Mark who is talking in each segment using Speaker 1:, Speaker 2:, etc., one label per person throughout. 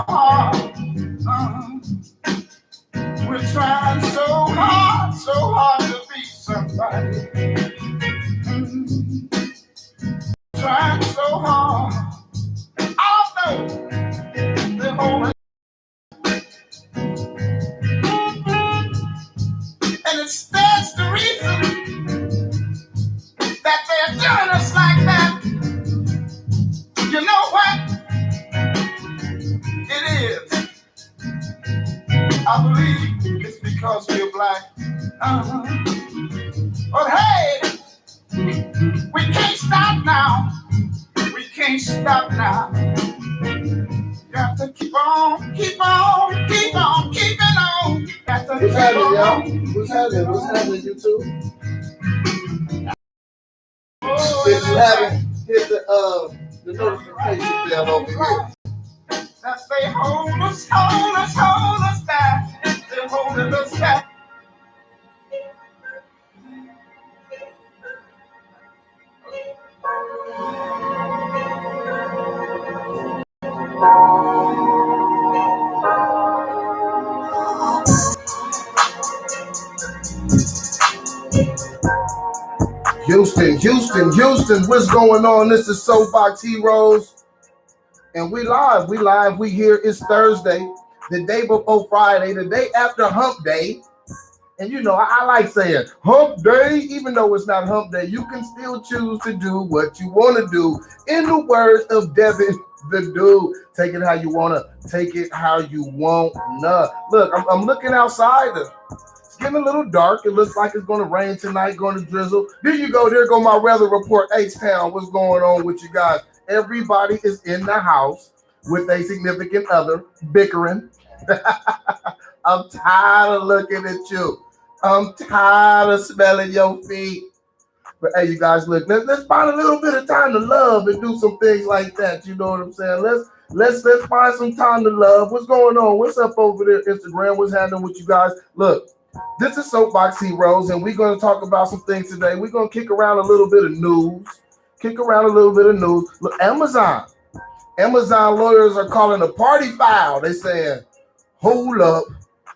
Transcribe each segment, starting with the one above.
Speaker 1: hard. We're trying so hard to be somebody. Trying so hard. Although they're holding, and that's the reason that they're doing us like that. You know what? It is. I believe it's because we're black. But hey, we can't stop now. We can't stop now. Got to keep on, keeping on. Got to
Speaker 2: What's happening, y'all? What's happening, YouTube? If you haven't hit the notification bell over here.
Speaker 1: That they hold us back. They're holding us back.
Speaker 2: Houston, what's going on? This is Soapbox Heroes, and we live, we here. It's Thursday, the day before Friday, the day after Hump Day. And you know, I like saying Hump Day, even though it's not Hump Day, you can still choose to do what you want to do. In the words of Devin the Dude, take it how you want to, take it how you want. Nah. Look, I'm looking outside. It's getting a little dark. It looks like it's going to rain tonight, going to drizzle. There you go. There go my weather report. H-Town, what's going on with you guys? Everybody is in the house with a significant other bickering. I'm tired of looking at you. I'm tired of smelling your feet. But hey, you guys, look, let's find a little bit of time to love and do some things like that. You know what I'm saying? Let's find some time to love. What's going on? What's up over there, Instagram? What's happening with you guys? Look, this is Soapbox Heroes, and we're going to talk about some things today. We're going to kick around a little bit of news. Look, Amazon lawyers are calling a party foul. They saying, hold up,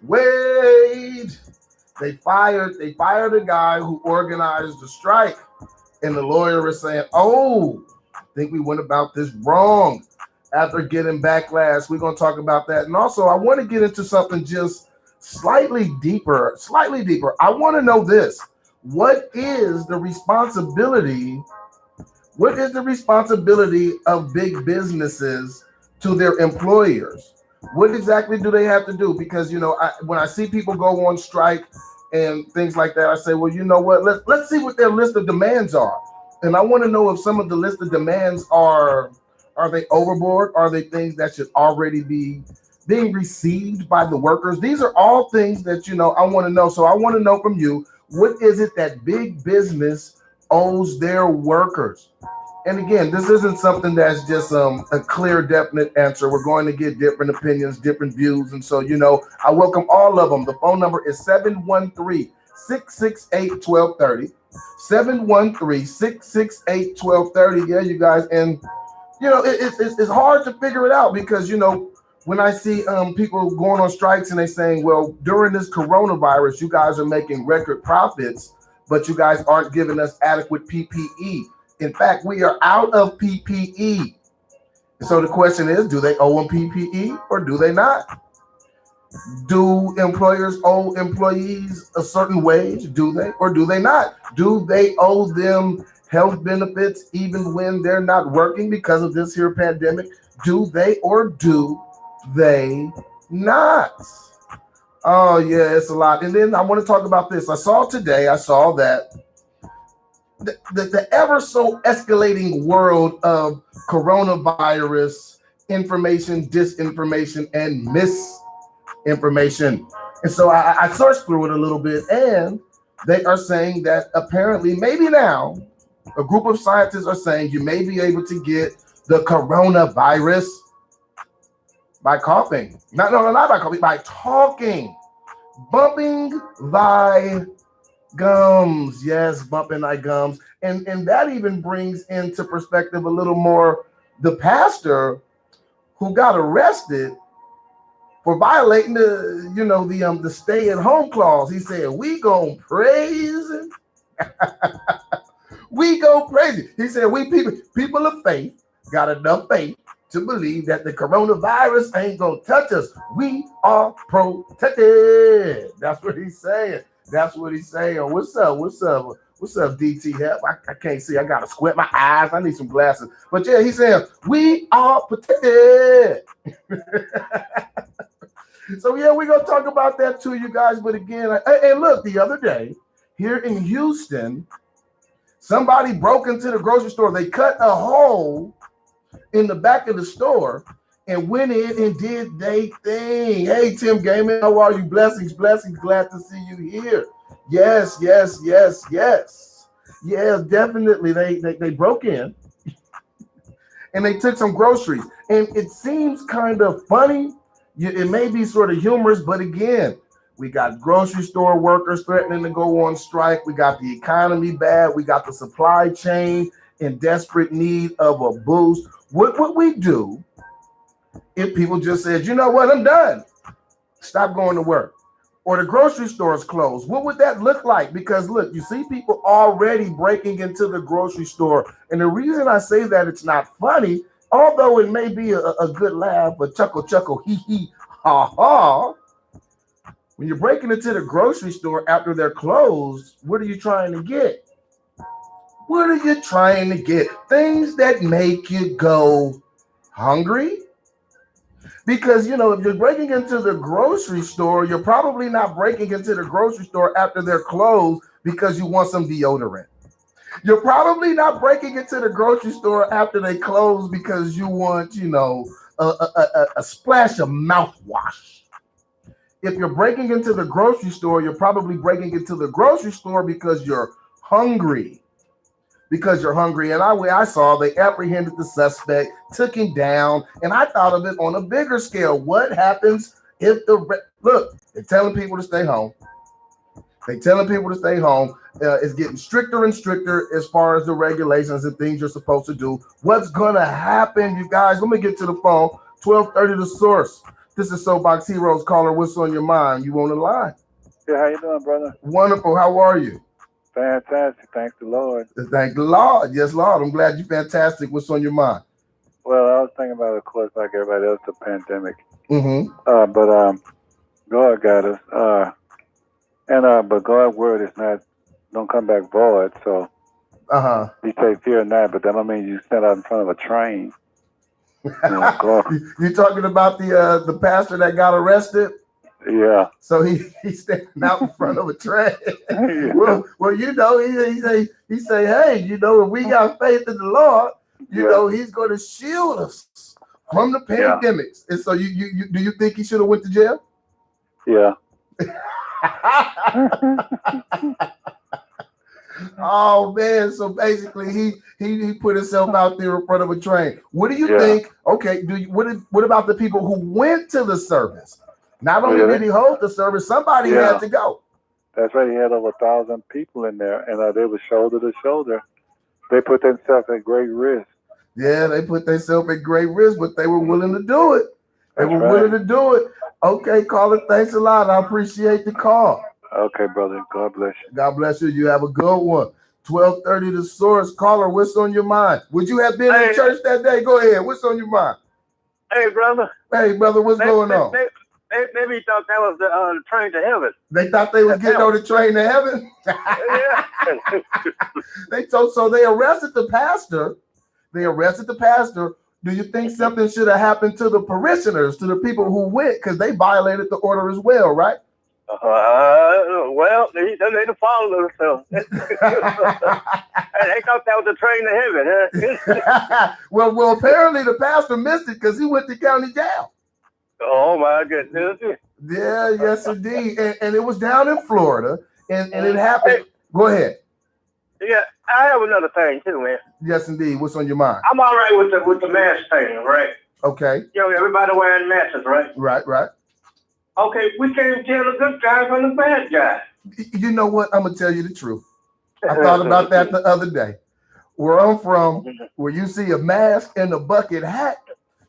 Speaker 2: wait. They fired a guy who organized the strike, and the lawyer is saying, oh, I think we went about this wrong. After getting backlash, we're going to talk about that. And also, I want to get into something just slightly deeper. I want to know this. What is the responsibility of big businesses to their employers? What exactly do they have to do? Because, you know, when I see people go on strike and things like that, I say, well, you know what? Let's see what their list of demands are. And I want to know if some of the list of demands are they overboard? Are they things that should already be being received by the workers? These are all things that, you know, I want to know. So I want to know from you, what is it that big business owes their workers? And again, this isn't something that's just a clear, definite answer. We're going to get different opinions, different views. And so, you know, I welcome all of them. The phone number is 713-668-1230. 713-668-1230. Yeah, you guys. And, you know, it's hard to figure it out because, you know, when I see people going on strikes and they saying, well, during this coronavirus, you guys are making record profits, but you guys aren't giving us adequate PPE. In fact, we are out of PPE. So the question is, do they owe them PPE or do they not? Do employers owe employees a certain wage? Do they or do they not? Do they owe them health benefits even when they're not working because of this here pandemic? Do they or do they not? Oh, yeah, it's a lot. And then I want to talk about this. I saw that the ever so escalating world of coronavirus information, disinformation, and misinformation. And so I searched through it a little bit, and they are saying that apparently, maybe now, a group of scientists are saying you may be able to get the coronavirus by coughing. Not by coughing, by talking, bumping thy gums. Yes, bumping thy gums. And that even brings into perspective a little more the pastor who got arrested for violating the stay-at-home clause. He said, "We gonna praise him. We go crazy." He said, "We people of faith got enough faith to believe that the coronavirus ain't gonna touch us. We are protected." That's what he's saying. That's what he's saying. What's up? What's up? What's up, DT Hep? I can't see. I gotta squint my eyes. I need some glasses. But yeah, he's saying we are protected. So yeah, we're gonna talk about that too, you guys. But again, hey, look, the other day here in Houston, somebody broke into the grocery store. They cut a hole in the back of the store and went in and did their thing. Hey, Tim Gaiman, how are you? Blessings, blessings. Glad to see you here. Yes. Yeah, definitely. They broke in and they took some groceries. And it seems kind of funny. It may be sort of humorous, but again, we got grocery store workers threatening to go on strike. We got the economy bad. We got the supply chain in desperate need of a boost. What would we do if people just said, "You know what, I'm done. Stop going to work." Or the grocery stores closed? What would that look like? Because look, you see people already breaking into the grocery store. And the reason I say that it's not funny, although it may be a good laugh, a chuckle, hee hee, ha ha. When you're breaking into the grocery store after they're closed, what are you trying to get? What are you trying to get? Things that make you go hungry? Because, if you're breaking into the grocery store, you're probably not breaking into the grocery store after they're closed because you want some deodorant. You're probably not breaking into the grocery store after they close because you want, a splash of mouthwash. If you're breaking into the grocery store, you're probably breaking into the grocery store because you're hungry. And I saw they apprehended the suspect, took him down, and I thought of it on a bigger scale. What happens if they're telling people to stay home. It's getting stricter and stricter as far as the regulations and things you're supposed to do. What's gonna happen, you guys? Let me get to the phone. 1230 The Source. This is Soapbox Heroes. Caller, what's on your mind? You on the line?
Speaker 3: Yeah, how you doing, brother?
Speaker 2: Wonderful. How are you?
Speaker 3: Fantastic. Thanks the Lord.
Speaker 2: Thank the Lord. Yes, Lord. I'm glad you're fantastic. What's on your mind?
Speaker 3: Well, I was thinking about, of course, like everybody else, the pandemic.
Speaker 2: Mm-hmm.
Speaker 3: But God got us. But God's word is not, don't come back void. So He say, "Fear not," but that don't mean you stand out in front of a train.
Speaker 2: You talking about the pastor that got arrested?
Speaker 3: Yeah.
Speaker 2: So he's standing out in front of a train.
Speaker 3: Yeah.
Speaker 2: Well, he say, "Hey, if we got faith in the Lord, He's going to shield us from the pandemics." And so, you do you think he should have went to jail?
Speaker 3: Yeah.
Speaker 2: Oh man! So basically, he put himself out there in front of a train. What do you think? Okay, what about the people who went to the service? Not only did he hold the service, somebody had to go.
Speaker 3: That's right. He had over 1,000 people in there, and they were shoulder to shoulder. They put themselves at great risk.
Speaker 2: Yeah, they put themselves at great risk, but they were willing to do it. Willing to do it. Okay, caller, thanks a lot. I appreciate the call.
Speaker 3: Okay, brother. God bless you.
Speaker 2: God bless you. You have a good one. 1230 The Source. Caller, what's on your mind? Would you have been in church that day? Go ahead. What's on your mind?
Speaker 4: Hey, brother.
Speaker 2: Hey, brother, what's going on?
Speaker 4: Maybe he thought that was the train to heaven.
Speaker 2: They thought they was getting on the train to heaven?
Speaker 4: Yeah.
Speaker 2: So they arrested the pastor. Do you think something should have happened to the parishioners, to the people who went? Because they violated the order as well, right?
Speaker 4: Well, they followed themselves. They thought that was the train to heaven.
Speaker 2: Well, apparently the pastor missed it because he went to county jail.
Speaker 4: Oh my goodness.
Speaker 2: Yeah, yes indeed. And it was down in Florida, and it happened. Hey, go ahead.
Speaker 4: Yeah, I have another thing too, man.
Speaker 2: Yes indeed. What's on your mind?
Speaker 4: I'm all right with the mask thing, right?
Speaker 2: Okay.
Speaker 4: Everybody wearing masks, right?
Speaker 2: Right.
Speaker 4: Okay, we can't tell the good guy from the bad guy.
Speaker 2: You know what? I'm gonna tell you the truth. I thought about that the other day. Where I'm from, where you see a mask and a bucket hat,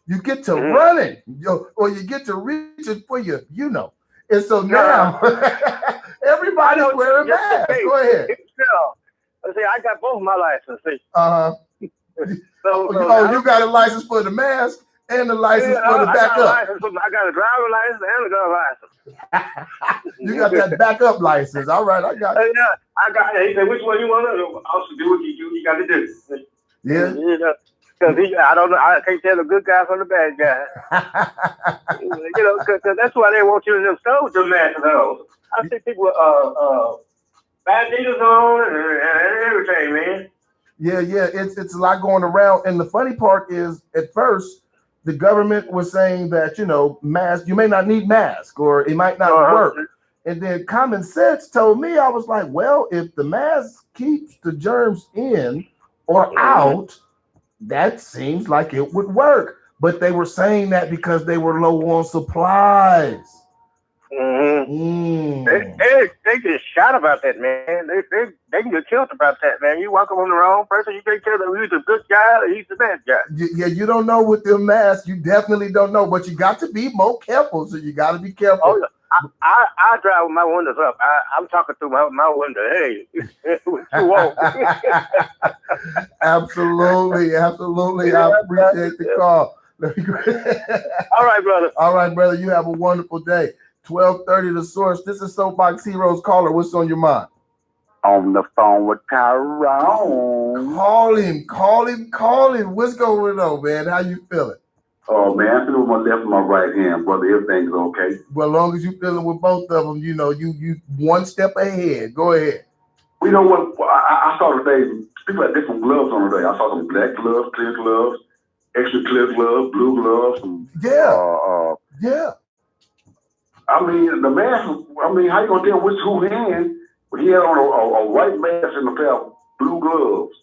Speaker 2: You get to running, or you get to reaching for your, And so now everybody's wearing masks. Go ahead.
Speaker 4: See, I got both my licenses. See.
Speaker 2: You got a license for the mask and the license for the backup.
Speaker 4: I got a driver's license and a gun license.
Speaker 2: You got that backup license. All right, I got it.
Speaker 4: Yeah, I got it. He said, which one you want to also do what you got to do.
Speaker 2: Yeah.
Speaker 4: Because I don't know, I can't tell the good guy from the bad guy. Because that's why they want you in them stores to match those. I see people bad dealers on and everything, man.
Speaker 2: Yeah, it's a lot going around, and the funny part is, at first, the government was saying that masks, you may not need masks, or it might not work, and then common sense told me, I was like, well, if the mask keeps the germs in or out, that seems like it would work. But they were saying that because they were low on supplies.
Speaker 4: They get shot about that, man. They can get killed about that, man. You walk up on the wrong person, you can't tell them he's a good guy or he's the bad guy.
Speaker 2: Yeah, you don't know with them masks. You definitely don't know, but you got to be more careful. So you got to be careful.
Speaker 4: Oh, yeah. I drive with my windows up. I'm talking through my window. Hey, you won't.
Speaker 2: Absolutely. I appreciate the call.
Speaker 4: All right, brother.
Speaker 2: All right, brother. You have a wonderful day. 12:30 The Source. This is Soapbox Heroes. Caller, what's on your mind?
Speaker 5: On the phone with Tyrone.
Speaker 2: Call him. What's going on, man? How you feeling?
Speaker 5: Oh, man, I'm feeling with my left and my right hand, brother. Everything's okay.
Speaker 2: Well, as long as you're feeling with both of them, you one step ahead. Go ahead.
Speaker 5: You know what? I saw today, people had different gloves on today. I saw some black gloves, clear gloves, extra clear gloves, blue gloves.
Speaker 2: Yeah.
Speaker 5: I mean, the mask, how you going to tell which who hand? But he had on a white mask and a pair of blue gloves.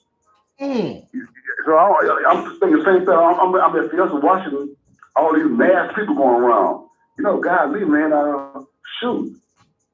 Speaker 5: So I'm thinking the same thing. I'm at Fiesta watching all these masked people going around. Golly, man, shoot.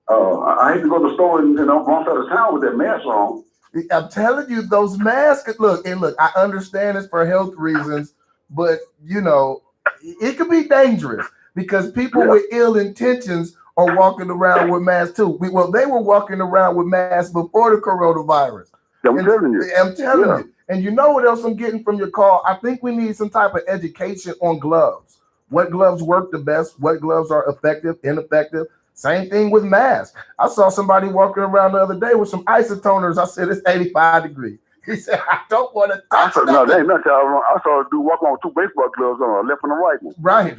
Speaker 5: I hate to go to the store and wrong side of town with that mask on.
Speaker 2: I'm telling you, those masks, look, I understand it's for health reasons, but, it could be dangerous because people with ill intentions are walking around with masks too. They were walking around with masks before the coronavirus.
Speaker 5: I'm telling you.
Speaker 2: And you know what else I'm getting from your call? I think we need some type of education on gloves. What gloves work the best? What gloves are effective, ineffective? Same thing with masks. I saw somebody walking around the other day with some isotoners. I said, it's 85 degrees. He said, I don't want to touch that.
Speaker 5: No, they ain't nothing. I saw a dude walking on with two baseball gloves on, a left and a right one.
Speaker 2: Right.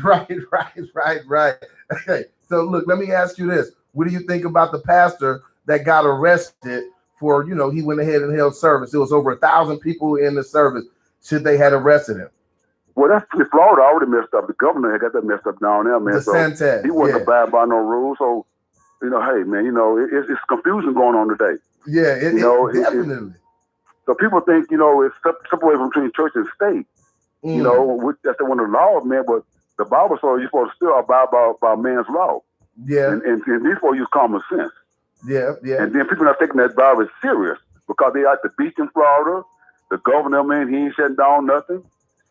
Speaker 2: Okay, so look, let me ask you this. What do you think about the pastor that got arrested for, he went ahead and held service? It was over 1,000 people in the service. Should they had arrested him?
Speaker 5: Well, that's Florida already messed up. The governor had got that messed up down there, man.
Speaker 2: So
Speaker 5: he wasn't abiding by no rules. So, hey, man, it's confusion going on today.
Speaker 2: Yeah, definitely.
Speaker 5: So people think, it's separation between church and state. That's one of the laws, man. But the Bible says you're supposed to still abide by man's law.
Speaker 2: Yeah.
Speaker 5: And these folks use common sense.
Speaker 2: Yeah.
Speaker 5: And then people are taking that Bible serious because they at the beach in Florida. The governor, man, he ain't shutting down nothing.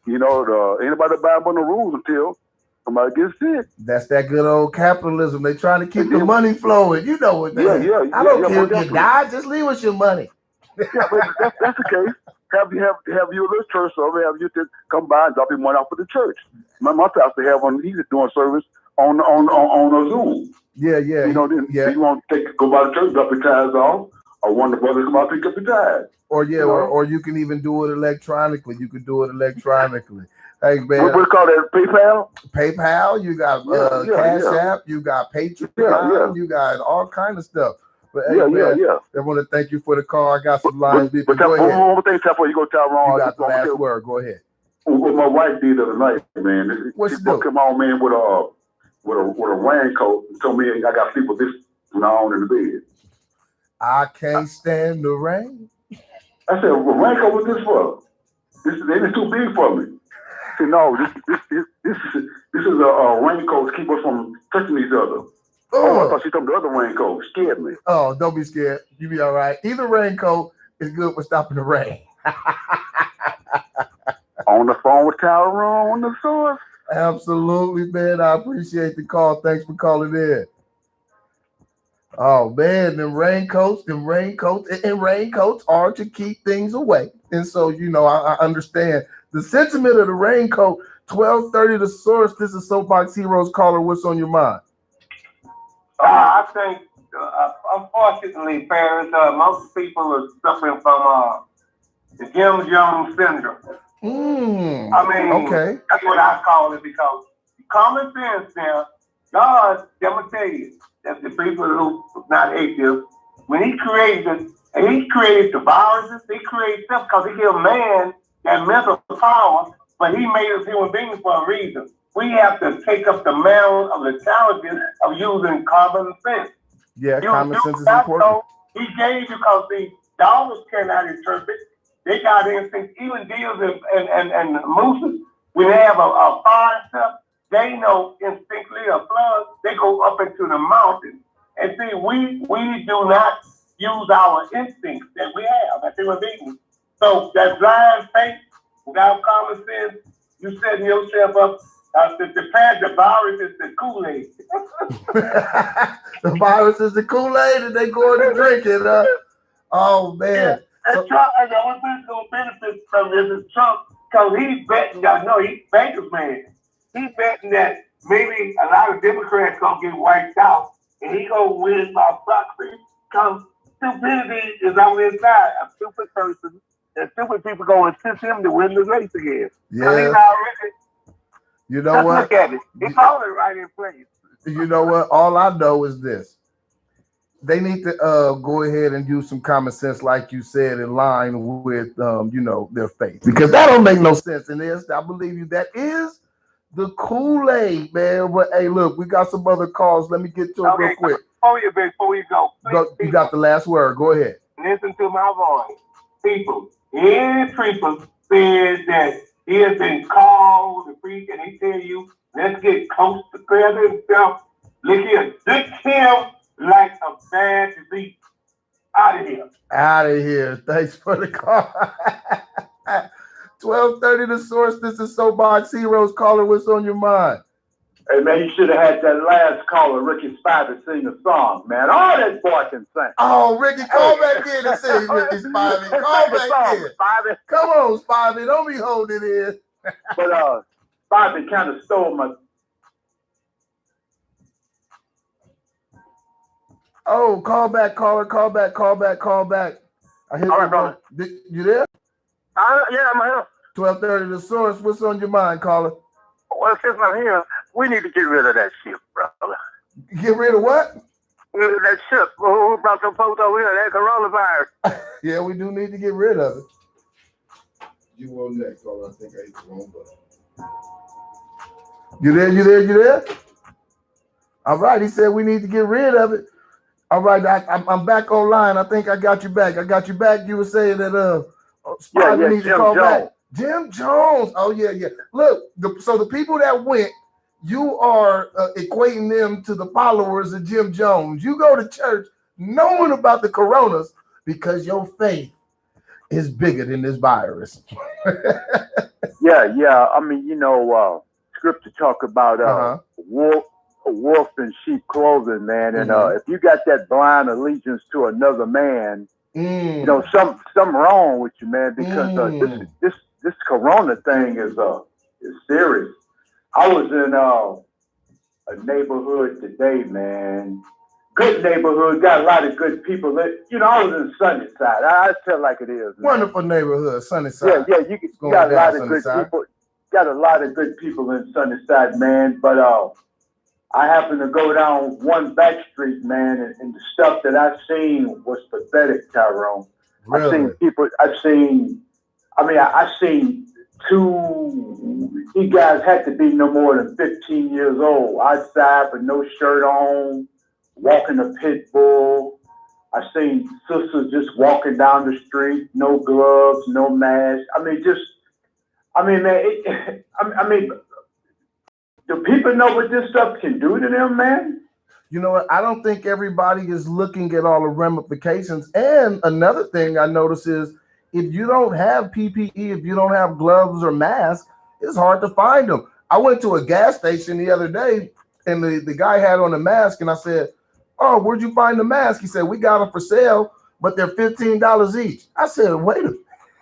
Speaker 5: Anybody abide by the rules until somebody gets sick.
Speaker 2: That's that good old capitalism. They trying to keep the money flowing. You know what that is. I don't care if you die, just leave us your money.
Speaker 5: Yeah, but that's the case. Have you a little church service, have you to come by and drop your money off at the church. My pastor he's doing service on a Zoom.
Speaker 2: Yeah.
Speaker 5: You want to go by the church, drop your tithes off, or one of the brothers come out pick up your tithes.
Speaker 2: Or you can even do it electronically. Hey, man.
Speaker 5: What do you call that?
Speaker 2: PayPal. You got Cash App. You got Patreon. You got all kind of stuff. But hey, I want to thank you for the call. I got some lines.
Speaker 5: But go ahead. One more thing, before you go, Tyrone.
Speaker 2: You got the last word. Go ahead.
Speaker 5: What my wife did the other night, man.
Speaker 2: What's
Speaker 5: she come on, man, with a raincoat and told me I got to sleep with this when I'm on in the bed.
Speaker 2: I can't stand the rain.
Speaker 5: I said, "What raincoat was this for? This is too big for me." She said, "No, this is a raincoat to keep us from touching each other." Oh, I thought she took the other raincoat. Scared me.
Speaker 2: Oh, don't be scared. You be all right. Either raincoat is good for stopping the rain.
Speaker 5: On the phone with Tyrone on the Source.
Speaker 2: Absolutely, man. I appreciate the call. Thanks for calling in. Oh man, them raincoats are to keep things away. And so, I understand the sentiment of the raincoat. 12:30 the source. This is Soapbox Heroes caller. What's on your mind?
Speaker 4: I think, unfortunately, parents, most people are suffering from the Jim Jones syndrome.
Speaker 2: Okay.
Speaker 4: That's what I call it, because common sense now, God, I'm going to tell you, that the people who not atheists, when he created the viruses, he created stuff because he gave man that mental power, but he made us human beings for a reason. We have to take up the mantle of the intelligence of using common sense.
Speaker 2: Yeah, common sense is important.
Speaker 4: He gave you, because the dogs cannot interpret. They got instinct. Even deers and mooses, when they have a fire and stuff, they know instinctively a flood. They go up into the mountains. And see, we do not use our instincts that we have as human beings. So that blind faith, without common sense, you setting yourself up. The virus is the Kool-Aid.
Speaker 2: The virus is the Kool-Aid, and they going to drink it. Oh man!
Speaker 4: Yeah. And Trump, and the only person gonna benefit from this is Trump, because he's betting. Y'all know he's bankers man. He's betting that maybe a lot of Democrats gonna get wiped out, and he gonna win by proxy. Because stupidity is on his side. A stupid person, and stupid people gonna assist him to win the race again.
Speaker 2: Yeah.
Speaker 4: He's already.
Speaker 2: You know what?
Speaker 4: Look at it. He's already right in place.
Speaker 2: You know what? All I know is this. They need to go ahead and use some common sense, like you said, in line with their faith, because that don't make no sense. And I believe you, that is the Kool-Aid, man. But hey, look, we got some other calls. Let me get to it real quick.
Speaker 4: Before we go,
Speaker 2: you got the last word. Go ahead.
Speaker 4: Listen to my voice, people. Any people said that he has been called to preach, and he tell you, let's get close to prayer himself. Look here, lick him like a bad disease. Out of here.
Speaker 2: Out of here. Thanks for the call. 12:30 the source. This is Soapbox Heroes. Caller, what's on your mind?
Speaker 5: Hey man, you should have had that last caller, Ricky Spivey, sing a song, man. All that boy can sing.
Speaker 2: Oh, Ricky, call back in and sing, Ricky Spivey. Call back in. Spivey. Come on, Spivey. Don't be holding it in.
Speaker 5: But Spivey kind of stole my.
Speaker 2: Oh, call back, caller. Call back. I hear
Speaker 4: all right, brother.
Speaker 2: You there?
Speaker 4: Yeah, I'm here.
Speaker 2: 12:30 the source. What's on your mind, caller?
Speaker 4: Well, since I'm here, we need to get rid of that ship, brother.
Speaker 2: Get rid of what?
Speaker 4: That ship. Who brought some folks over here? That coronavirus.
Speaker 2: Yeah, we do need to get rid of it. You on next, caller. I think I hit the wrong button. You there? All right, he said we need to get rid of it. All right, I'm back online. I think I got you back. You were saying that Spivey needs to call back. Jim Jones. Oh yeah. Look, so the people that went, you are equating them to the followers of Jim Jones. You go to church knowing about the coronas because your faith is bigger than this virus.
Speaker 3: Yeah. I mean, scripture talk about wolf in sheep clothing, man. And if you got that blind allegiance to another man, something wrong with you, man. Because this corona thing is serious. I was in a neighborhood today, man. Good neighborhood, got a lot of good people. I was in Sunnyside. I tell it like it is. Man.
Speaker 2: Wonderful neighborhood, Sunnyside.
Speaker 3: Yeah, you got a lot of good people. Got a lot of good people in Sunnyside, man. But I happened to go down one back street, man, and the stuff that I seen was pathetic, Tyrone.
Speaker 2: Really?
Speaker 3: I seen two, you guys had to be no more than 15 years old, outside with no shirt on, walking a pit bull. I seen sisters just walking down the street, no gloves, no mask. Do people know what this stuff can do to them, man?
Speaker 2: You know what? I don't think everybody is looking at all the ramifications. And another thing I notice is if you don't have PPE, if you don't have gloves or masks, it's hard to find them. I went to a gas station the other day, and the guy had on a mask, and I said, "Oh, where'd you find the mask?" He said, "We got them for sale, but they're $15 each." I said, "Wait a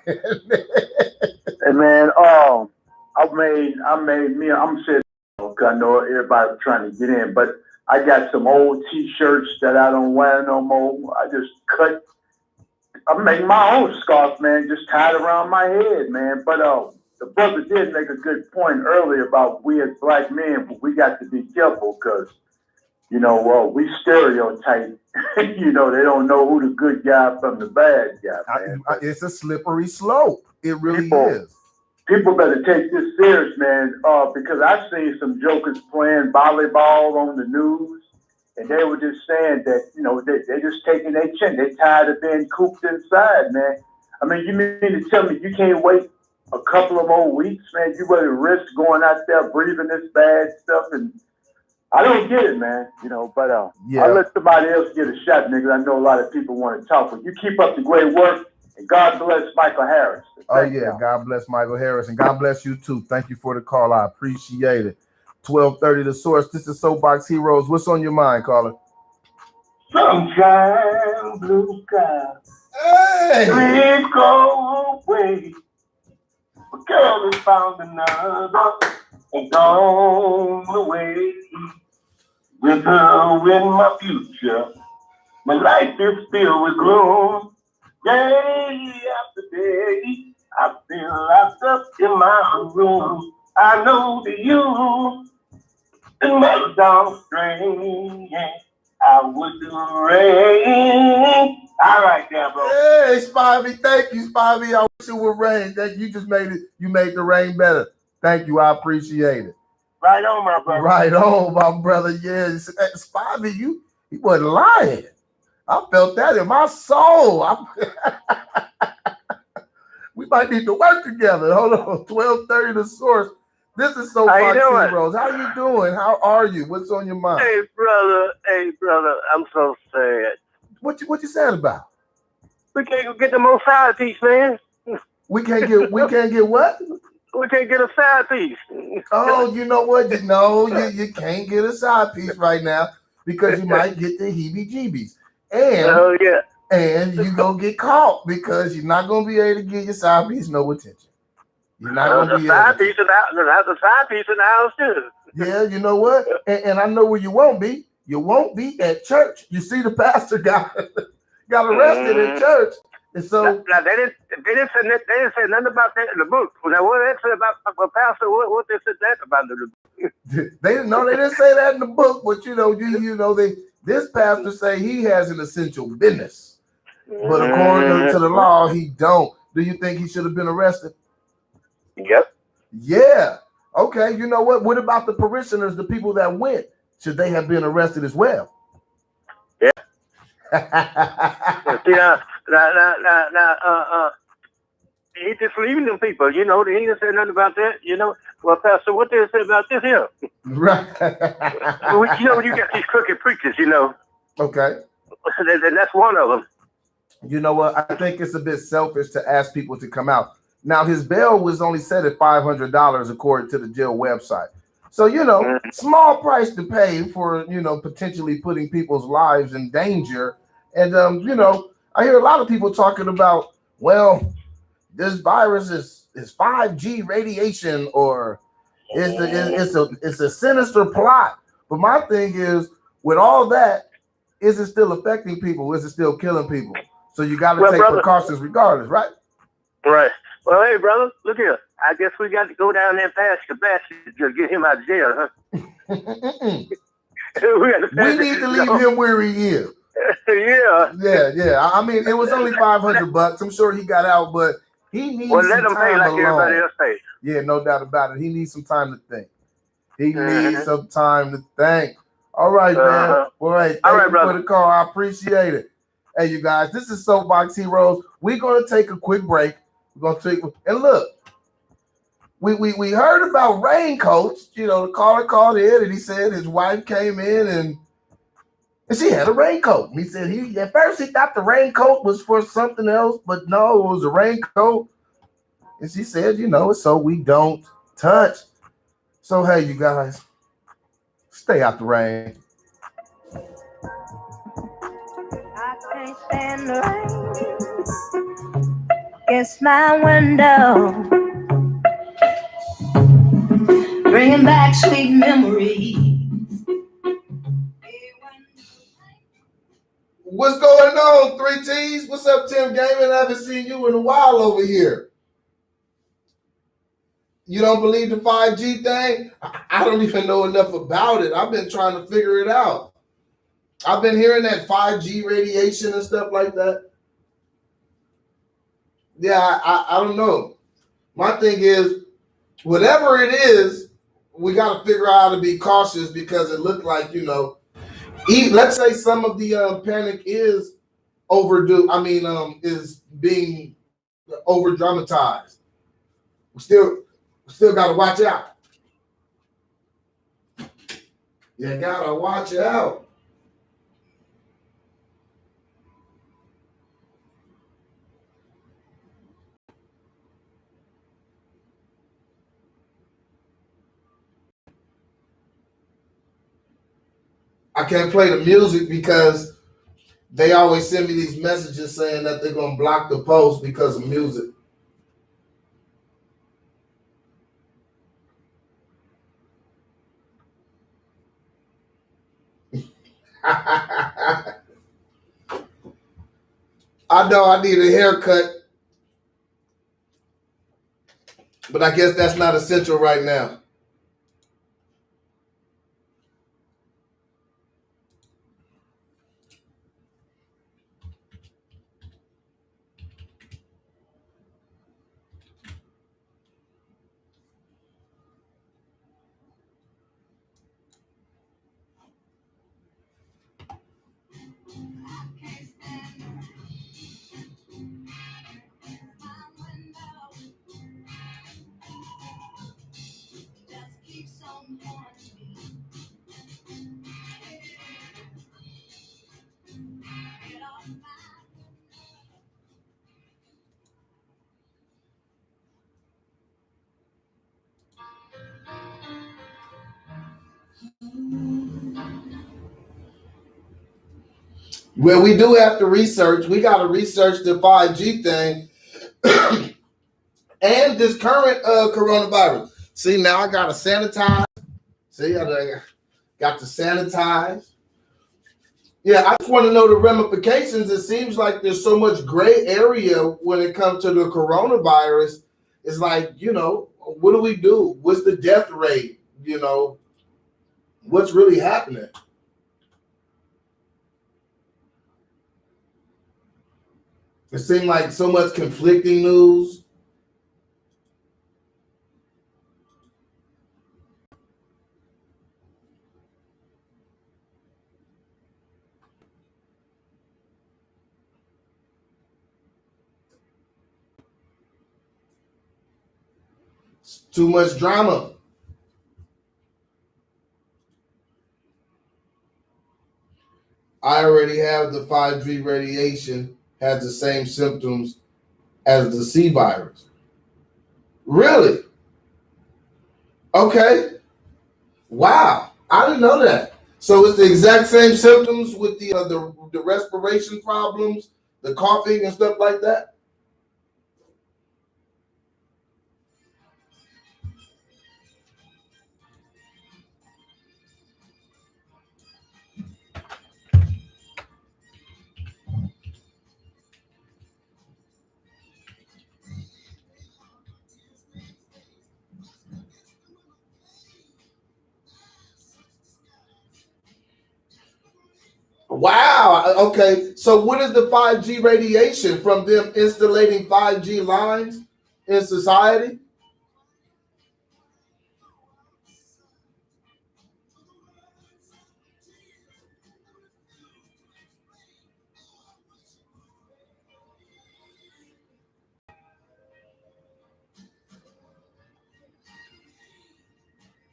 Speaker 2: minute."
Speaker 5: Hey man, I'm saying, I know everybody's trying to get in, but I got some old T-shirts that I don't wear no more. I make my own scarf, man, just tied around my head, man. But the brother did make a good point earlier about we as black men, we got to be careful because, we stereotype. They don't know who the good guy from the bad guy, man.
Speaker 2: It's a slippery slope. It really is.
Speaker 5: People better take this serious, man, because I've seen some jokers playing volleyball on the news, and they were just saying that, they're just taking their chin. They're tired of being cooped inside, man. I mean, you mean to tell me you can't wait a couple of more weeks, man? You better risk going out there breathing this bad stuff, and I don't get it, man, but I'll let somebody else get a shot, nigga. I know a lot of people want to talk, but you keep up the great work. And God bless Michael Harris.
Speaker 2: God bless Michael Harris, and God bless you too. Thank you for the call. I appreciate it. 1230 The Source. This is Soapbox Heroes. What's on your mind, caller?
Speaker 5: Sunshine, blue sky. Hey! Please go away. A girl has found another and gone away. With her in my future, my life is filled with gloom. Day after day, I feel locked up in my room. I know that you make down strange. I would do rain. All right, there, bro.
Speaker 2: Hey, Spivey, thank you, Spivey. I wish it would rain. You just made it. You made the rain better. Thank you. I appreciate it.
Speaker 5: Right on, my brother.
Speaker 2: Right on, my brother. Yes, Spivey, he wasn't lying. I felt that in my soul. We might need to work together. Hold on. 1230 The Source. This is Soapbox Heroes. How you doing? How are you? What's on your mind?
Speaker 4: Hey, brother. I'm so sad.
Speaker 2: What you sad about?
Speaker 4: We can't get the most side piece, man.
Speaker 2: We can't get what?
Speaker 4: We can't get a side piece.
Speaker 2: Oh, you know what? You can't get a side piece right now because you might get the heebie-jeebies. And you gonna get caught because you're not gonna be able to give your side piece no attention. You're not gonna be able to.
Speaker 4: The side piece in the house too.
Speaker 2: Yeah, you know what? And I know where you won't be. You won't be at church. You see, the pastor got arrested at church, and so
Speaker 4: now they didn't say nothing about that in the book. Now what they said about pastor? What they said that about in the book?
Speaker 2: They didn't say that in the book, but this pastor say he has an essential business. But according to the law, he don't. Do you think he should have been arrested?
Speaker 4: Yep.
Speaker 2: Yeah. Okay. You know what? What about the parishioners, the people that went? Should they have been arrested as well?
Speaker 4: Yeah. See, he's just leaving them people. He didn't say nothing about that. Well, Pastor, what did they say about this here?
Speaker 2: Right.
Speaker 4: You got these crooked preachers.
Speaker 2: Okay.
Speaker 4: And that's one of them.
Speaker 2: You know what? I think it's a bit selfish to ask people to come out. Now, his bail was only set at $500 according to the jail website. So, small price to pay for, potentially putting people's lives in danger. And, I hear a lot of people talking about, well, this virus is 5G radiation or it's a sinister plot. But my thing is, with all that, is it still affecting people? Is it still killing people? So you got to take precautions regardless, right?
Speaker 4: Right. Well, hey, brother, look here. I guess we got to go down there past the basket to get him out of jail, huh?
Speaker 2: We need to leave him where he is. Yeah. I mean, it was only $500. I'm sure he got out, but he needs
Speaker 4: let him pay like everybody else pays.
Speaker 2: Yeah, no doubt about it. He needs some time to think. He needs some time to think. All right, man. All right. Thank you for the call. I appreciate it. Hey, you guys, this is Soapbox Heroes. We're going to take a quick break. We're going to take, and look, we heard about raincoats. The caller called in and he said his wife came in and she had a raincoat. And he said at first he thought the raincoat was for something else, but no, it was a raincoat. And she said, it's so we don't touch. So hey, you guys, stay out the rain.
Speaker 1: I can't stand the rain against my window, bringing back sweet memories.
Speaker 2: What's going on, 3Ts? What's up, Tim Gaming? I haven't seen you in a while over here. You don't believe the 5G thing? I don't even know enough about it. I've been trying to figure it out. I've been hearing that 5G radiation and stuff like that. Yeah, I don't know. My thing is, whatever it is, we got to figure out how to be cautious because it looked like, let's say some of the panic is overdue. Is being over dramatized. We still got to watch out. You got to watch out. I can't play the music because they always send me these messages saying that they're going to block the post because of music. I know I need a haircut, but I guess that's not essential right now. Well, we do have to research. We got to research the 5G thing and this current coronavirus. See, now I got to sanitize. See, I got to sanitize. Yeah, I just want to know the ramifications. It seems like there's so much gray area when it comes to the coronavirus. It's like, what do we do? What's the death rate? What's really happening? It seemed like so much conflicting news. Too much drama. I already have the 5G radiation, has the same symptoms as the C virus. Really? Okay. Wow. I didn't know that. So it's the exact same symptoms with the respiration problems, the coughing and stuff like that? Wow. Okay. So what is the 5G radiation from them installating 5G lines in society?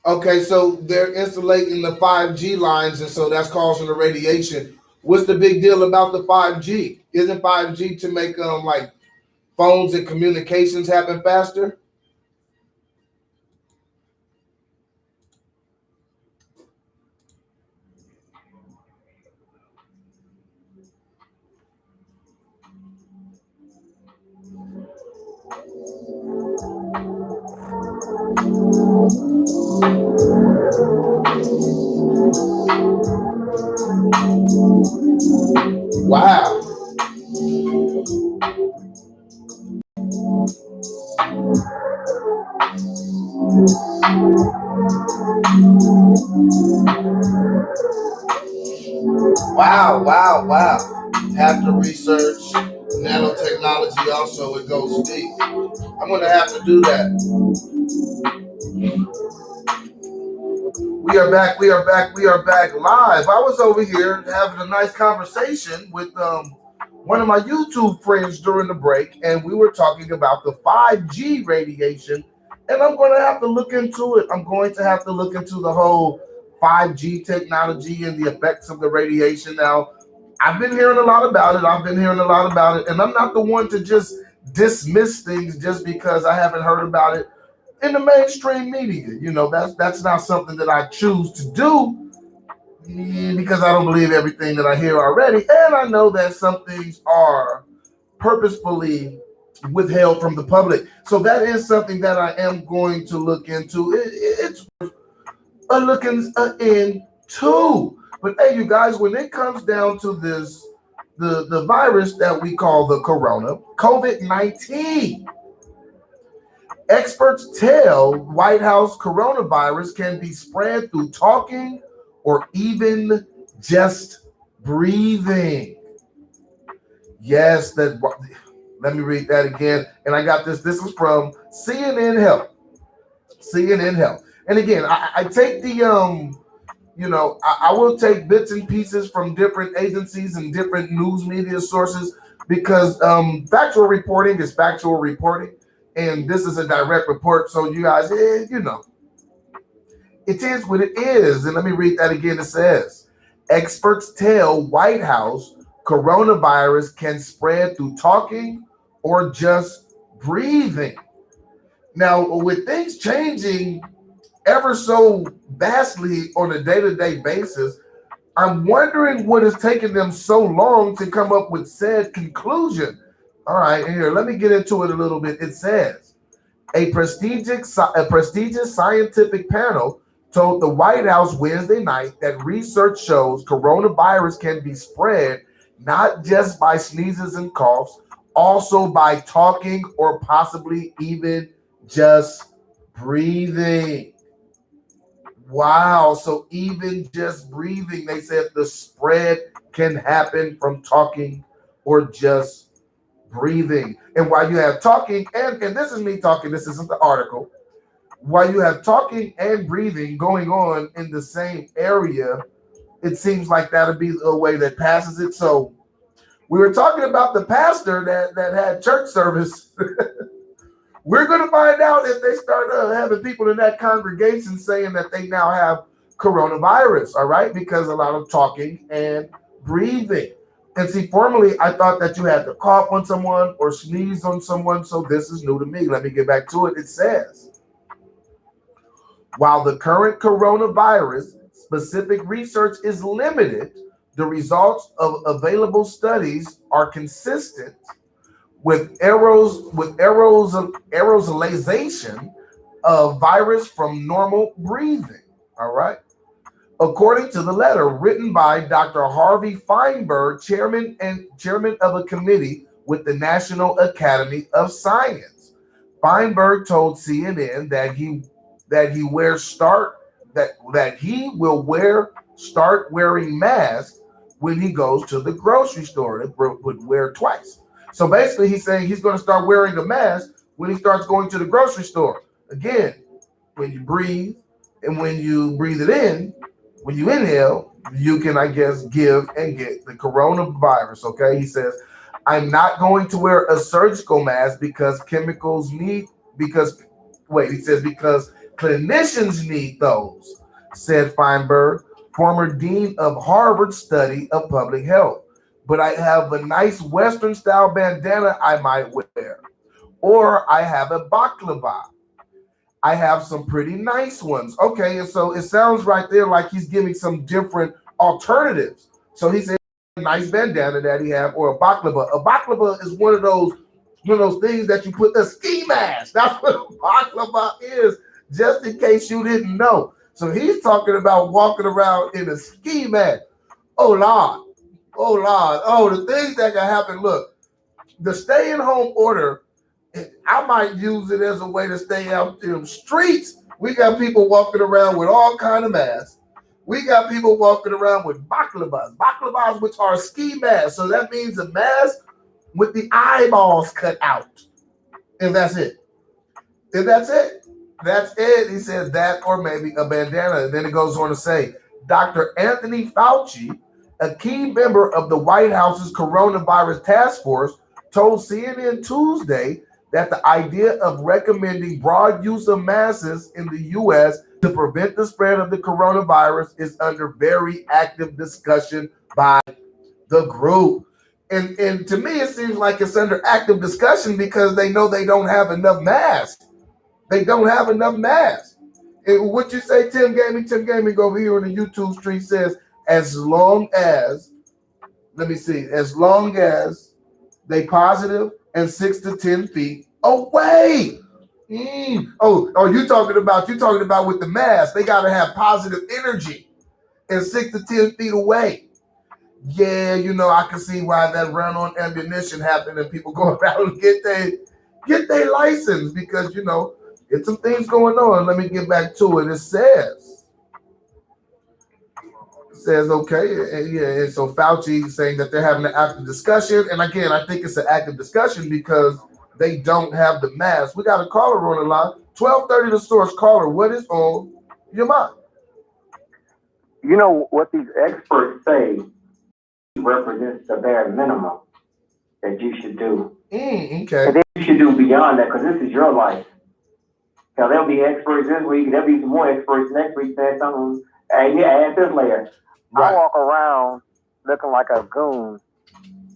Speaker 2: Okay, so they're insulating the 5G lines, and so that's causing the radiation. What's the big deal about the 5G? Isn't 5G to make like phones and communications happen faster? Wow. Wow, wow, wow. Have to research nanotechnology also. It goes deep. I'm going to have to do that. We are back. We are back. We are back live. I was over here having a nice conversation with one of my YouTube friends during the break, and we were talking about the 5G radiation, and I'm going to have to look into it. I'm going to have to look into the whole 5G technology and the effects of the radiation. Now, I've been hearing a lot about it. And I'm not the one to just dismiss things just because I haven't heard about it in the mainstream media. You know, that's not something that I choose to do because I don't believe everything that I hear already. And I know that some things are purposefully withheld from the public. So that is something that I am going to look into. It's a looking into. But hey, you guys, when it comes down to this, the virus that we call the COVID-19, experts tell White House coronavirus can be spread through talking or even just breathing. Yes, let me read that again. And I got this. This was from CNN Health. CNN Health. And again, I take the I will take bits and pieces from different agencies and different news media sources because factual reporting is factual reporting, and this is a direct report. So you guys, it is what it is. And let me read that again. It says, experts tell White House coronavirus can spread through talking or just breathing. Now, with things changing ever so vastly on a day-to-day basis, I'm wondering what has taken them so long to come up with said conclusion. All right, here, let me get into it a little bit. It says, a prestigious scientific panel told the White House Wednesday night that research shows coronavirus can be spread not just by sneezes and coughs, also by talking or possibly even just breathing. Wow. So even just breathing, they said the spread can happen from talking or just breathing. And while you have talking, and this is me talking, this isn't the article. While you have talking and breathing going on in the same area, it seems like that'll be a way that passes it. So we were talking about the pastor that had church service. We're going to find out if they start having people in that congregation saying that they now have coronavirus, all right? Because a lot of talking and breathing. And see, formerly, I thought that you had to cough on someone or sneeze on someone, so this is new to me. Let me get back to it. It says, while the current coronavirus specific research is limited, the results of available studies are consistent with aerosolization of virus from normal breathing. All right. According to the letter written by Dr. Harvey Feinberg, chairman of a committee with the National Academy of Science, Feinberg told CNN that he will start wearing masks when he goes to the grocery store. It would wear twice. So basically, he's saying he's going to start wearing a mask when he starts going to the grocery store. Again, when you breathe and when you breathe it in, when you inhale, you can, I guess, give and get the coronavirus. Okay, he says, I'm not going to wear a surgical mask because because clinicians need those, said Feinberg, former dean of Harvard Study of Public Health. But I have a nice Western style bandana I might wear. Or I have a baklava. I have some pretty nice ones. Okay, and so it sounds right there like he's giving some different alternatives. So he said a nice bandana that he have, or a baklava. A baklava is one of those things that you put the ski mask. That's what a baklava is. Just in case you didn't know. So he's talking about walking around in a ski mask. Oh, Lord. Oh, Lord. Oh, the things that can happen. Look, the stay-at-home order, I might use it as a way to stay out in the streets. We got people walking around with all kind of masks. We got people walking around with baklavas, which are ski masks. So that means a mask with the eyeballs cut out. And that's it. And that's it. That's it. He said that, or maybe a bandana. And then it goes on to say, Dr. Anthony Fauci, a key member of the White House's coronavirus task force, told CNN Tuesday that the idea of recommending broad use of masks in the U.S. to prevent the spread of the coronavirus is under very active discussion by the group. And to me, it seems like it's under active discussion because they know they don't have enough masks. They don't have enough masks. And what you say, Tim Gaming over here on the YouTube stream says, as long as they positive and 6 to 10 feet away. Oh, you talking about with the mask. They got to have positive energy and 6 to 10 feet away. Yeah, I can see why that run on ammunition happened and people go around and get their license because, it's some things going on. Let me get back to it. It says, okay, yeah, and so Fauci saying that they're having an active discussion. And again, I think it's an active discussion because they don't have the mask. We got a caller on the line. 1230 the source. Caller, what is on your mind?
Speaker 4: You know what these experts say represents the bare minimum that you should do.
Speaker 2: Okay.
Speaker 4: And then you should do beyond that because this is your life. Now, there'll be experts this week, there'll be some more experts next week saying something, and add this layer. Right. I walk around looking like a goon,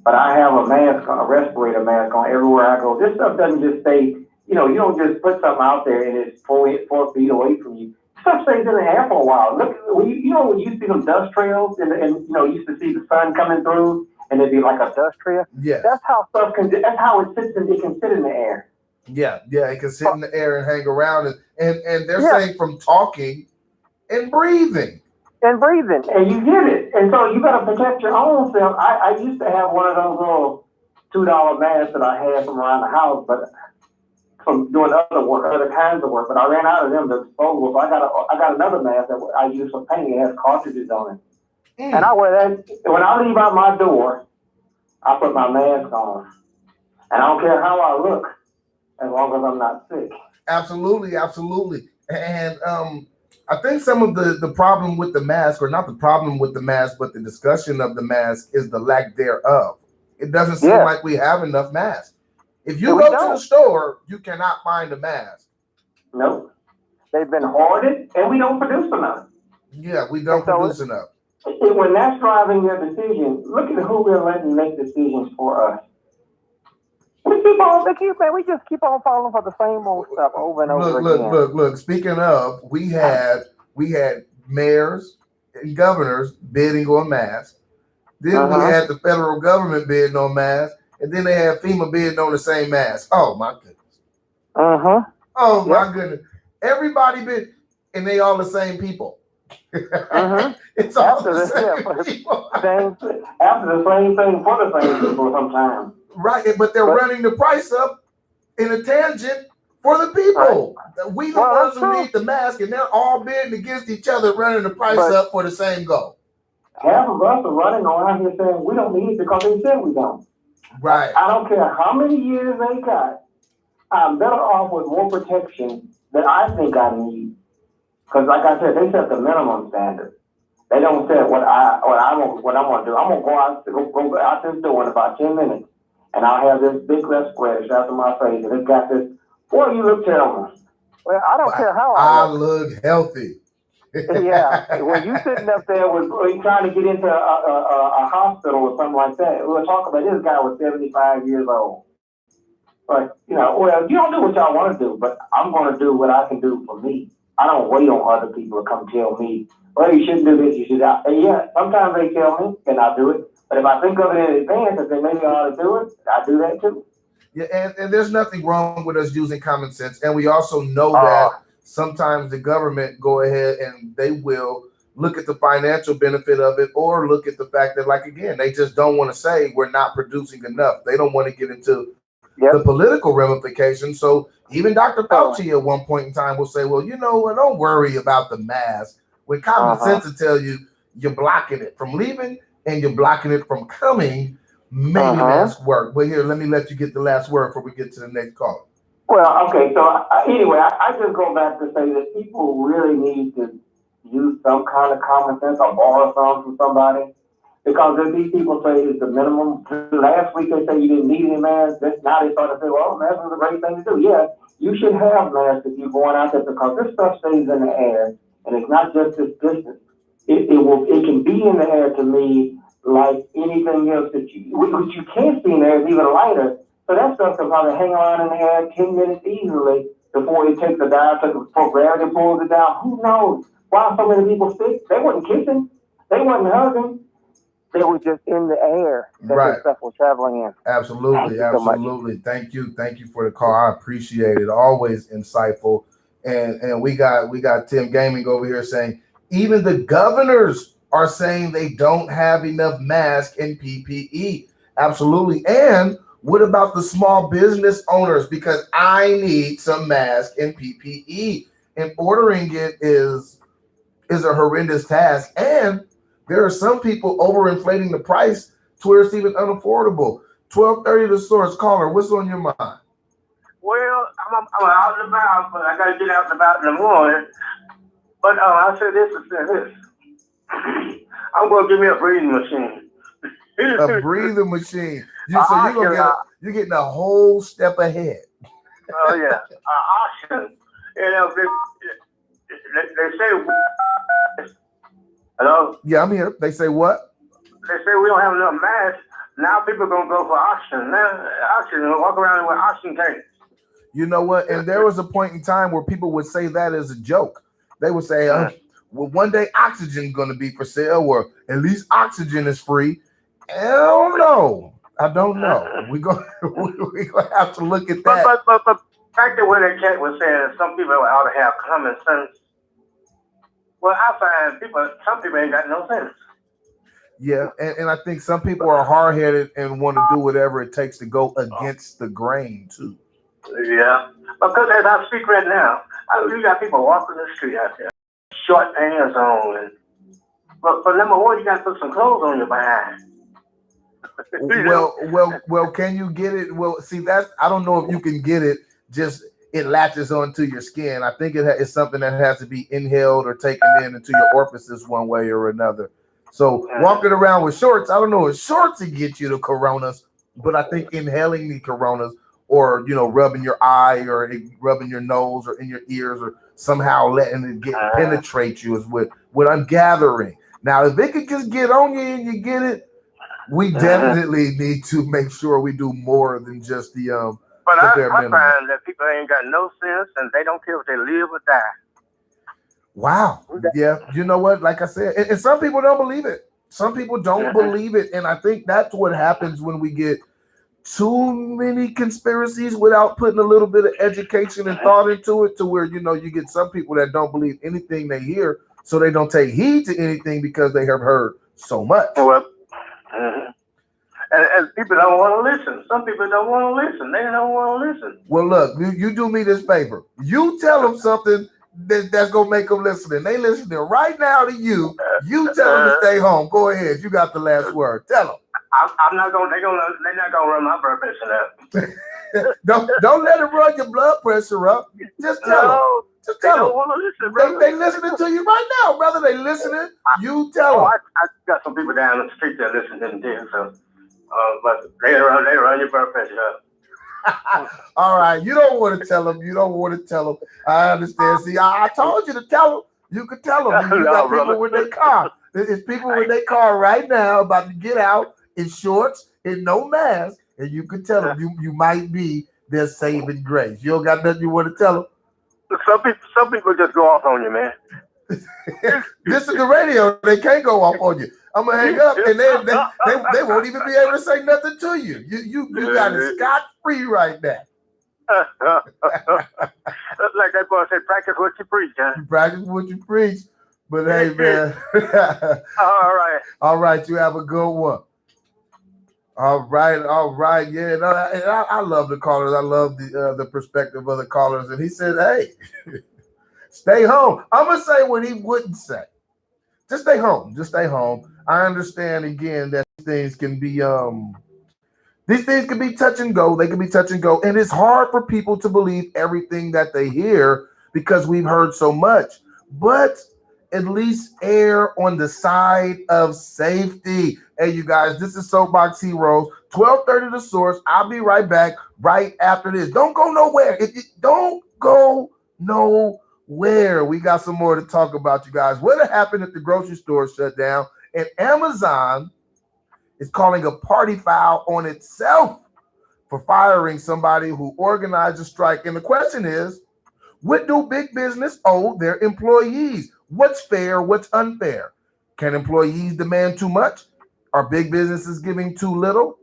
Speaker 4: but I have a mask on, a respirator mask on everywhere I go. This stuff doesn't just stay, you don't just put something out there and it's 4 feet away from you. Stuff stays in the air for a while. Look, when you see them dust trails and you used to see the sun coming through and it'd be like a dust trail.
Speaker 2: Yeah.
Speaker 4: That's how that's how it can sit in the air.
Speaker 2: Yeah, it can sit in the air and hang around, and they're saying from talking and breathing.
Speaker 4: And you get it. And so you got to protect your own self. I used to have one of those little $2 masks that I had from around the house, but from doing other kinds of work. But I ran out of them, the disposable. So I got another mask that I use for painting. It has cartridges on it. And I wear that when I leave out my door. I put my mask on, and I don't care how I look. As long as I'm not sick.
Speaker 2: Absolutely. And I think some of the problem with the mask, or not the problem with the mask, but the discussion of the mask is the lack thereof. It doesn't seem like we have enough masks. If you go to the store, you cannot find a mask.
Speaker 4: Nope. They've been hoarded, and we don't produce enough.
Speaker 2: Yeah, we don't produce enough.
Speaker 4: When that's driving their decision, look at who we're letting make decisions for us. We just keep on falling for the same old stuff over and over again.
Speaker 2: Look. Speaking of, we had mayors and governors bidding on masks. Then we had the federal government bidding on masks, and then they had FEMA bidding on the same mask. Oh my goodness. Oh my goodness. Everybody bid, and they all the same people. It's all the same people.
Speaker 4: After the same thing for the same people sometimes.
Speaker 2: Right, but they're running the price up in a tangent for the people. Right. We the ones who need the mask, and they're all bidding against each other, running the price up for the same goal.
Speaker 4: Half of us are running around here saying we don't need it because they said we don't.
Speaker 2: Right.
Speaker 4: I don't care how many years they got. I'm better off with more protection than I think I need. Because, like I said, they set the minimum standard. They don't set what I'm going to do. I'm going to go out this door in about 10 minutes. And I'll have this big respirator strapped to my face, and it's got this. Boy, you look terrible. Well, I don't care how
Speaker 2: I look healthy.
Speaker 4: Yeah, when you sitting up there trying to get into a hospital or something like that, we'll talk about this guy was 75 years old. But you don't do what y'all want to do, but I'm going to do what I can do for me. I don't wait on other people to come tell me, well, you shouldn't do this, you should. Yeah, sometimes they tell me, and I do it. But if I think of it in advance and say maybe I ought to do it, I do that too.
Speaker 2: Yeah, and there's nothing wrong with us using common sense. And we also know that sometimes the government go ahead and they will look at the financial benefit of it, or look at the fact that, like, again, they just don't want to say we're not producing enough. They don't want to get into the political ramifications. So even Dr. Fauci at one point in time will say, well, don't worry about the mask. When common sense will tell you you're blocking it from leaving and you're blocking it from coming, maybe masks work. But here, let me let you get the last word before we get to the next call.
Speaker 6: Well, okay, so anyway, I just go back to say that people really need to use some kind of common sense or borrow some from somebody. Because if these people say it's the minimum, last week they say you didn't need any masks, now they start to say, well, masks is a great thing to do. Yeah, you should have masks if you're going out there, because this stuff stays in the air, and it's not just this distance. It can be in the air to me like anything else which you can't see in the air is even lighter. So that stuff can probably hang around in the air 10 minutes easily before it takes a dive, before gravity pulls it down. Who knows why so many people sick? They wasn't kissing, they wasn't hugging. They were just in the air that this stuff was traveling in.
Speaker 2: Absolutely, absolutely. So thank you for the call. I appreciate it. Always insightful. And we got Tim Gaming over here saying even the governors are saying they don't have enough masks and PPE. Absolutely. And what about the small business owners? Because I need some masks and PPE, and ordering it is a horrendous task. And there are some people overinflating the price to where it's even unaffordable. 1230 the source. Caller, what's on your mind?
Speaker 4: Well, I'm out and about, but I got to get out and about in the morning. But I said this. I'm going to give me a breathing machine.
Speaker 2: A breathing machine. You're getting a whole step ahead.
Speaker 4: Oh, yeah. Oxygen. They say... Hello?
Speaker 2: Yeah, I'm here. They say what?
Speaker 4: They say we don't have enough masks. Now people are going to go for oxygen. Walk around with oxygen tanks.
Speaker 2: You know what? And there was a point in time where people would say that as a joke. They would say, well, one day oxygen is going to be for sale, or at least oxygen is free. I don't know. We're going to have to look at that.
Speaker 4: But the fact that when the cat was saying some people ought to have common sense, well, I find some people ain't got no sense.
Speaker 2: Yeah, and I think some people are hard-headed and want to do whatever it takes to go against the grain, too.
Speaker 4: Yeah, because as I speak right now, you got people walking the street out there, short pants on. But for number one, you got to put some clothes on your behind.
Speaker 2: Well, can you get it? Well, see, I don't know if you can get it, just it latches onto your skin. I think it's something that has to be inhaled or taken into your orifices one way or another. So walking around with shorts, I don't know if shorts will get you the coronas, but I think inhaling the coronas, or rubbing your eye or rubbing your nose or in your ears, or somehow letting it penetrate you is what I'm gathering. Now, if it could just get on you and you get it, we definitely need to make sure we do more than just the
Speaker 4: But I find that people ain't got no sense, and they don't care if they live or die.
Speaker 2: Wow. Yeah. You know what? Like I said, and some people don't believe it. Some people don't believe it. And I think that's what happens when we get too many conspiracies without putting a little bit of education and thought into it, to where, you get some people that don't believe anything they hear, so they don't take heed to anything because they have heard so much.
Speaker 4: Well, and people don't want to listen. Some people don't want to listen. They don't want to listen.
Speaker 2: Well, look, you do me this favor. You tell them something that's going to make them listen. And they listening right now to you. You tell them to stay home. Go ahead. You got the last word. Tell them.
Speaker 4: I'm not going. They're not going to run my blood pressure
Speaker 2: up. don't let them run your blood pressure up. Just tell them. Just tell them.
Speaker 4: Don't want to listen, brother.
Speaker 2: They listening to you right now, brother. They listening. You tell them.
Speaker 4: I got some people down the street that listening to so. But they run your blood pressure up.
Speaker 2: All right, you don't want to tell them. You don't want to tell them. I understand. See, I told you to tell them. You could tell them. You got people with their car. It's people with their car right now about to get out in shorts and no mask, and you could tell them you might be their saving grace. You don't got nothing you want to tell them.
Speaker 4: Some people just go off on you, man.
Speaker 2: This is the radio. They can't go off on you. I'm gonna hang up, and they won't even be able to say nothing to you. You got it scot free right now.
Speaker 4: Like that boy said, practice what you preach, huh?
Speaker 2: You practice what you preach. But hey, man.
Speaker 4: All right.
Speaker 2: All right, you have a good one. All right. Yeah, no, I love the callers. I love the perspective of the callers. And he said, hey, stay home. I'm going to say what he wouldn't say. Just stay home. Just stay home. I understand, again, that things can be touch and go. They can be touch and go. And it's hard for people to believe everything that they hear because we've heard so much. But at least err on the side of safety. Hey, you guys, this is Soapbox Heroes, 12:30 The Source. I'll be right back right after this. Don't go nowhere. Don't go nowhere. We got some more to talk about, you guys. What happened if the grocery store shut down? And Amazon is calling a party foul on itself for firing somebody who organized a strike. And the question is, what do big business owe their employees? What's fair? What's unfair? Can employees demand too much? Are big businesses giving too little?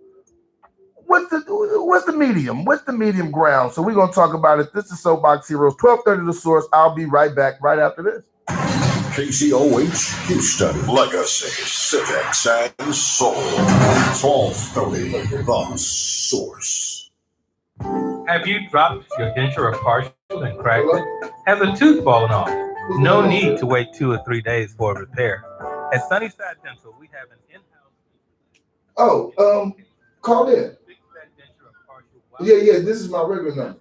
Speaker 2: What's the medium? What's the medium ground? So we're going to talk about it. This is Soapbox Heroes, 12:30 The Source. I'll be right back right after this.
Speaker 7: KCOH Houston, Legacy, Civics, and Soul. 12:30 The Source.
Speaker 8: Have you dropped your denture or partial and cracked it? Has a tooth fallen off? No need to wait 2 or 3 days for a repair. At Sunnyside Dental, we have an in-house.
Speaker 2: Call in. Yeah, this is my regular number.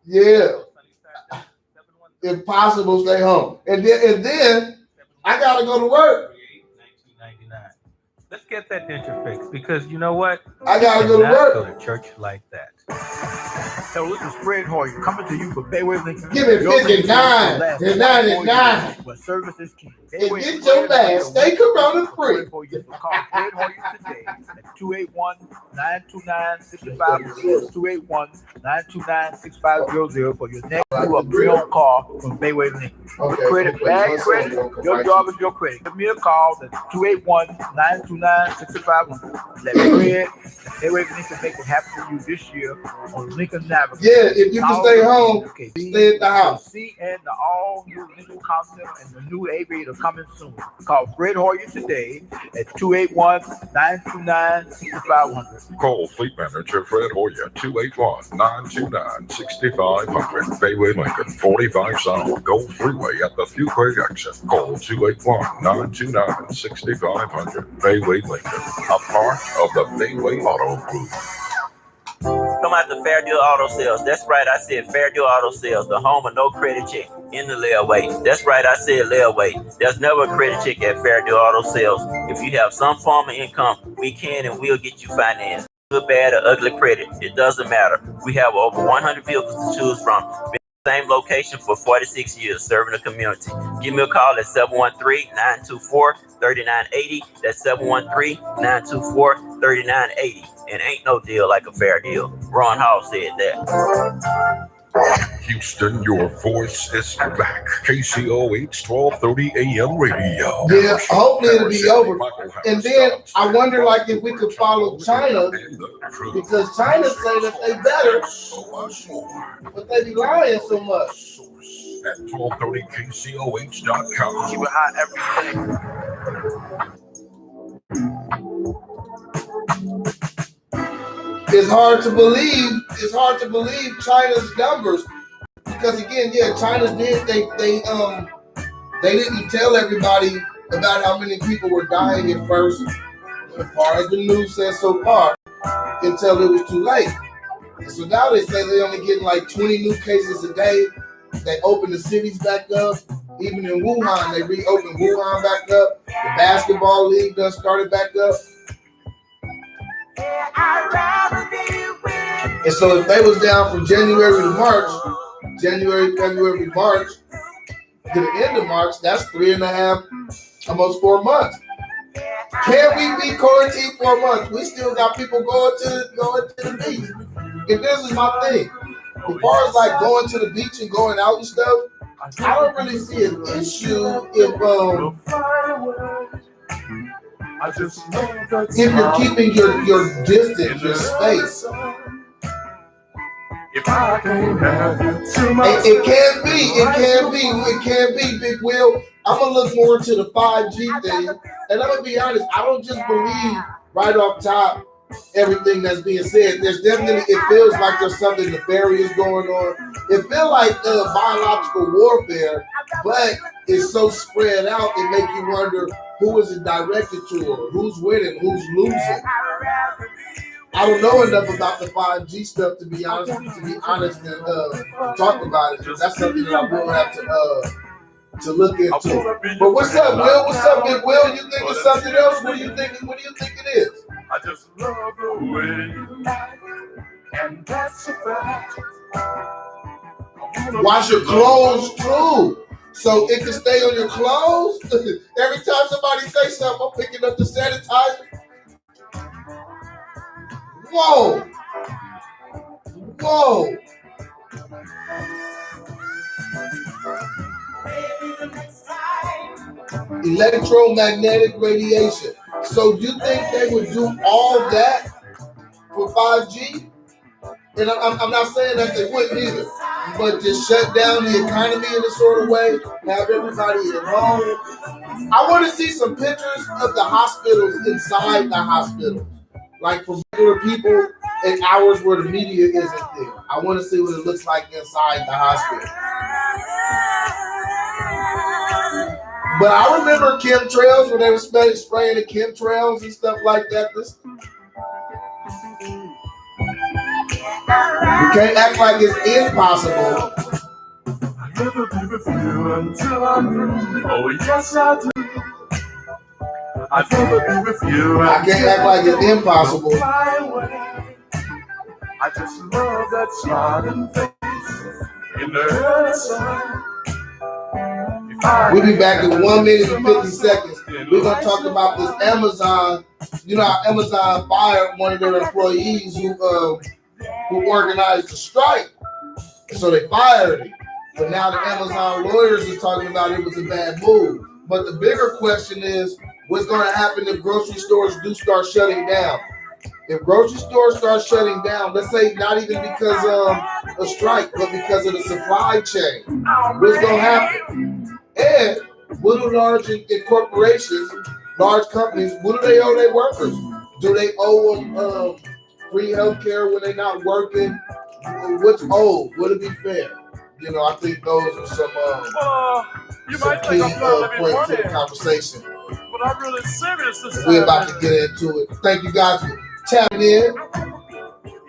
Speaker 2: Yeah. Impossible, stay home. And then I gotta go to work.
Speaker 8: Let's get that denture fixed because you know what?
Speaker 2: I gotta go to work.
Speaker 8: Go to church like that.
Speaker 9: So this is Fred Hoyer coming to you for Bayway Lincoln.
Speaker 2: Give me 59. The 99.
Speaker 9: Where service is king.
Speaker 2: And get your last. Stay corona free.
Speaker 9: Call Fred Hoyer today at 281-929-6500. 281-929-6500 for your next pre-owned car from Bayway Lincoln.
Speaker 2: Okay,
Speaker 9: Credit, bad credit. Your job is your credit. Give me a call at 281-929-6500. Let Fred Bayway Lincoln make it happen for you this year on Lincoln Navigator.
Speaker 2: Yeah, if you can stay home, stay at the house.
Speaker 9: See, and the all-new Lincoln Continental and the new Aviator coming soon. Call Fred Hoyer today at 281-929-6500.
Speaker 7: Call Fleet Manager Fred Hoyer, 281-929-6500. Bayway Lincoln, 45 South, Gold Freeway at the Fuquay exit. Call 281-929-6500. Bayway Lincoln, a part of the Bayway Auto Group.
Speaker 10: Come out to Fair Deal Auto Sales. That's right, I said Fair Deal Auto Sales, the home of no credit check in the layaway. That's right, I said layaway. There's never a credit check at Fair Deal Auto Sales. If you have some form of income, we can and will get you financed. Good, bad, or ugly credit, it doesn't matter. We have over 100 vehicles to choose from. Been in the same location for 46 years, serving the community. Give me a call at 713-924-3980. That's 713-924-3980. And ain't no deal like a fair deal. Ron Hall said that.
Speaker 7: Houston, your voice is back. KCOH 1230 AM radio.
Speaker 2: Yeah, hopefully it'll be over. And then I wonder, like, if we could follow China, because China say that they better, but they be lying so much.
Speaker 7: At 1230kcoh.com.
Speaker 9: Keep it hot every day.
Speaker 2: It's hard to believe. It's hard to believe China's numbers because, again, yeah, China did. They didn't tell everybody about how many people were dying at first, as far as the news says so far, until it was too late. And so now they say they're only getting like 20 new cases a day. They opened the cities back up. Even in Wuhan, they reopened Wuhan back up. The basketball league done started back up. And so if they was down from January to March, January, February, March, to the end of March, that's 3.5, almost 4 months. Can we be quarantined for a month? We still got people going to the beach. And this is my thing. As far as like going to the beach and going out and stuff, I don't really see an issue if you're keeping your distance, your space.
Speaker 1: If I can't have you too much.
Speaker 2: It can be, Big Will. I'm gonna look more into the 5G thing, and I'm gonna be honest. I don't just believe right off top everything that's being said. There's definitely, it feels like there's something nefarious going on. It feels like biological warfare, but it's so spread out. It makes you wonder who is it directed to, or who's winning, who's losing. I don't know enough about the 5G stuff to be honest and talk about it. That's something that I will have to look into. But what's up, Will? What's up, Big Will? You think it's something else? What do you think it is?
Speaker 1: I just love the way you like, and that's a fact.
Speaker 2: Wash your clothes too, so it can stay on your clothes. Every time somebody say something, I'm picking up the sanitizer. Whoa! Electromagnetic radiation. So you think they would do all that for 5G? And I'm not saying that they wouldn't either, but just shut down the economy in a sort of way, have everybody at home. I want to see some pictures of the hospitals inside the hospitals, like for regular people and hours where the media isn't there. I want to see what it looks like inside the hospital. But I remember chemtrails when they were spraying the chemtrails and stuff like that. You can't act like it's impossible.
Speaker 1: I'll never be with you until I'm through. Oh, yes, I do. I'll never be with you.
Speaker 2: I can't act like it's impossible.
Speaker 1: I just love that smiling face in the early sun.
Speaker 2: We'll be back in 1 minute and 50 seconds. We're going to talk about this Amazon. You know how Amazon fired one of their employees who organized the strike. So they fired him. But now the Amazon lawyers are talking about it was a bad move. But the bigger question is, what's going to happen if grocery stores do start shutting down? If grocery stores start shutting down, let's say not even because of a strike, but because of the supply chain, what's going to happen? And what do large corporations, large companies, what do they owe their workers? Do they owe them free health care when they're not working? What's owed? Would it be fair? You know, I think those are some key points of the conversation.
Speaker 1: But I'm really serious this time.
Speaker 2: We're about to get into it. Thank you guys for tapping in.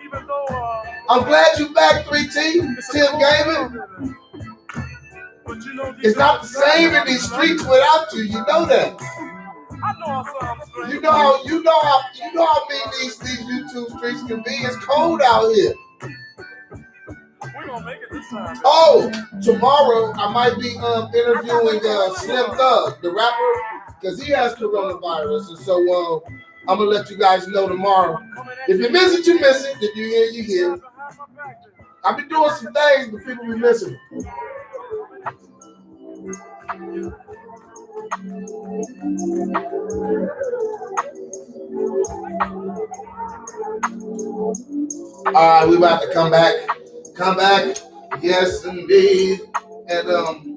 Speaker 1: Even though
Speaker 2: I'm glad you're back, 3T. Tim Gaming.
Speaker 1: But you know,
Speaker 2: it's not the same in these streets without you. You know that.
Speaker 1: I know I sound strange.
Speaker 2: You know how big these YouTube streets can be. It's cold out here.
Speaker 1: We're gonna make it this time.
Speaker 2: Oh, tomorrow I might be interviewing Slim Thug, the rapper, because he has coronavirus, and so I'm gonna let you guys know tomorrow. If you miss it, you miss it. If you hear, you hear. I've been doing some things, but people be missing it. All right, we about to come back. Yes, indeed. And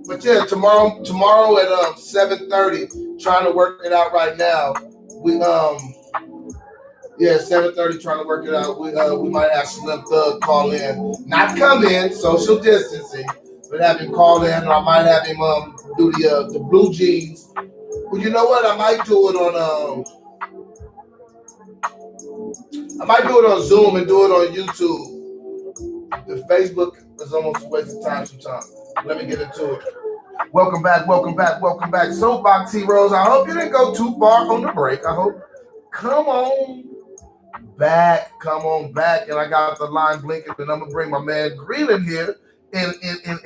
Speaker 2: but yeah, tomorrow at 7:30. Trying to work it out right now. We 7:30. Trying to work it out. We might have Slim Thug call in, not come in, social distancing, but have him call in. Or I might have him do the blue jeans. Well, you know what? I might do it on Zoom and do it on YouTube. The Facebook is almost a waste of time sometimes. Let me get into it. Welcome back. Soapbox Heroes. I hope you didn't go too far on the break. I hope. Come on back. And I got the line blinking, and I'm going to bring my man Greeland here in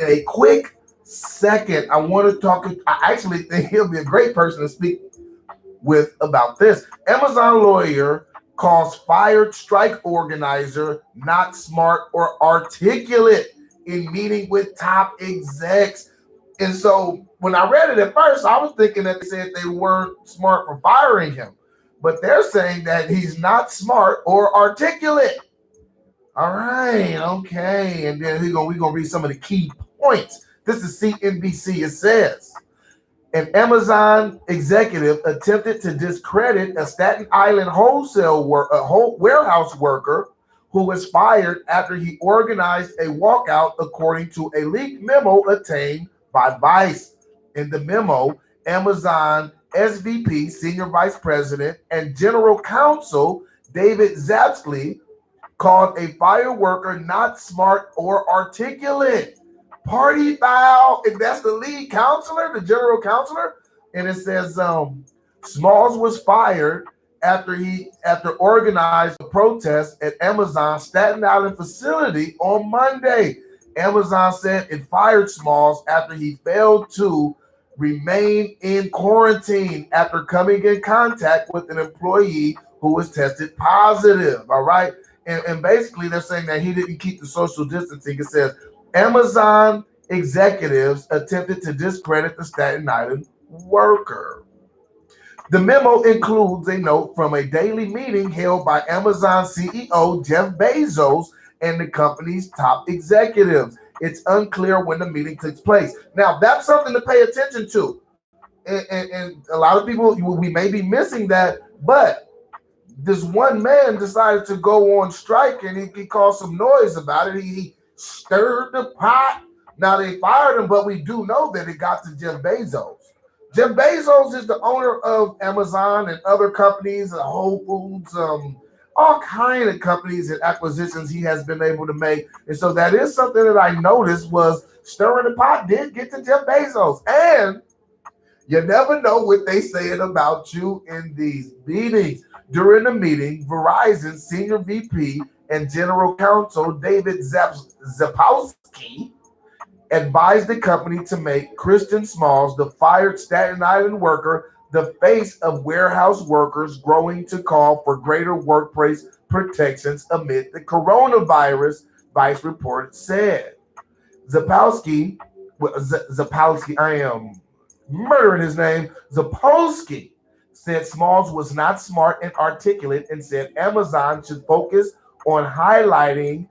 Speaker 2: a quick second. I want to talk. I actually think he'll be a great person to speak with about this. Amazon lawyer calls fired strike organizer not smart or articulate in meeting with top execs. And so when I read it at first, I was thinking that they said they weren't smart for firing him. but they're saying that he's not smart or articulate. All right, okay. And then we're gonna read some of the key points. This is CNBC. It says an Amazon executive attempted to discredit a Staten Island warehouse worker who was fired after he organized a walkout, according to a leaked memo obtained by Vice. In the memo, Amazon SVP, Senior Vice President, and General Counsel David Zapsky called a fire worker not smart or articulate. Party foul, and that's the lead counselor, the general counselor. And it says Smalls was fired after organized a protest at Amazon's Staten Island facility on Monday. Amazon said it fired Smalls after he failed to remain in quarantine after coming in contact with an employee who was tested positive. All right. And basically, they're saying that he didn't keep the social distancing. It says Amazon executives attempted to discredit the Staten Island worker. The memo includes a note from a daily meeting held by Amazon CEO Jeff Bezos and the company's top executives. It's unclear when the meeting took place. Now, that's something to pay attention to. And a lot of people, we may be missing that, but this one man decided to go on strike, and he caused some noise about it. He stirred the pot. Now they fired him, but we do know that it got to Jeff Bezos. Jeff Bezos is the owner of Amazon and other companies, Whole Foods, all kind of companies and acquisitions he has been able to make. And so that is something that I noticed was stirring the pot did get to Jeff Bezos. And you never know what they saying about you in these meetings. During the meeting, Verizon Senior VP and General Counsel David Zapowski advised the company to make Kristen Smalls, the fired Staten Island worker, the face of warehouse workers growing to call for greater workplace protections amid the coronavirus, Vice reported said. Zapowski, I am murdering his name, Zapowski, said Smalls was not smart and articulate and said Amazon should focus on highlighting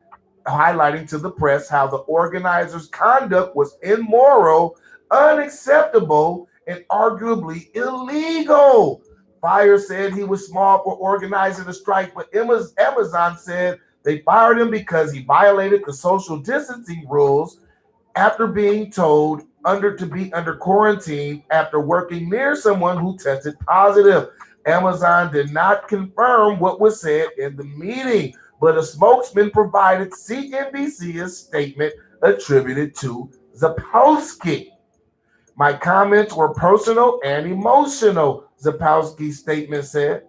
Speaker 2: to the press how the organizers' conduct was immoral, unacceptable, and arguably illegal. Fire said he was smart for organizing a strike, but Amazon said they fired him because he violated the social distancing rules after being told to be under quarantine after working near someone who tested positive. Amazon did not confirm what was said in the meeting, but a spokesman provided CNBC a statement attributed to Zapowski. My comments were personal and emotional, Zapowski's statement said.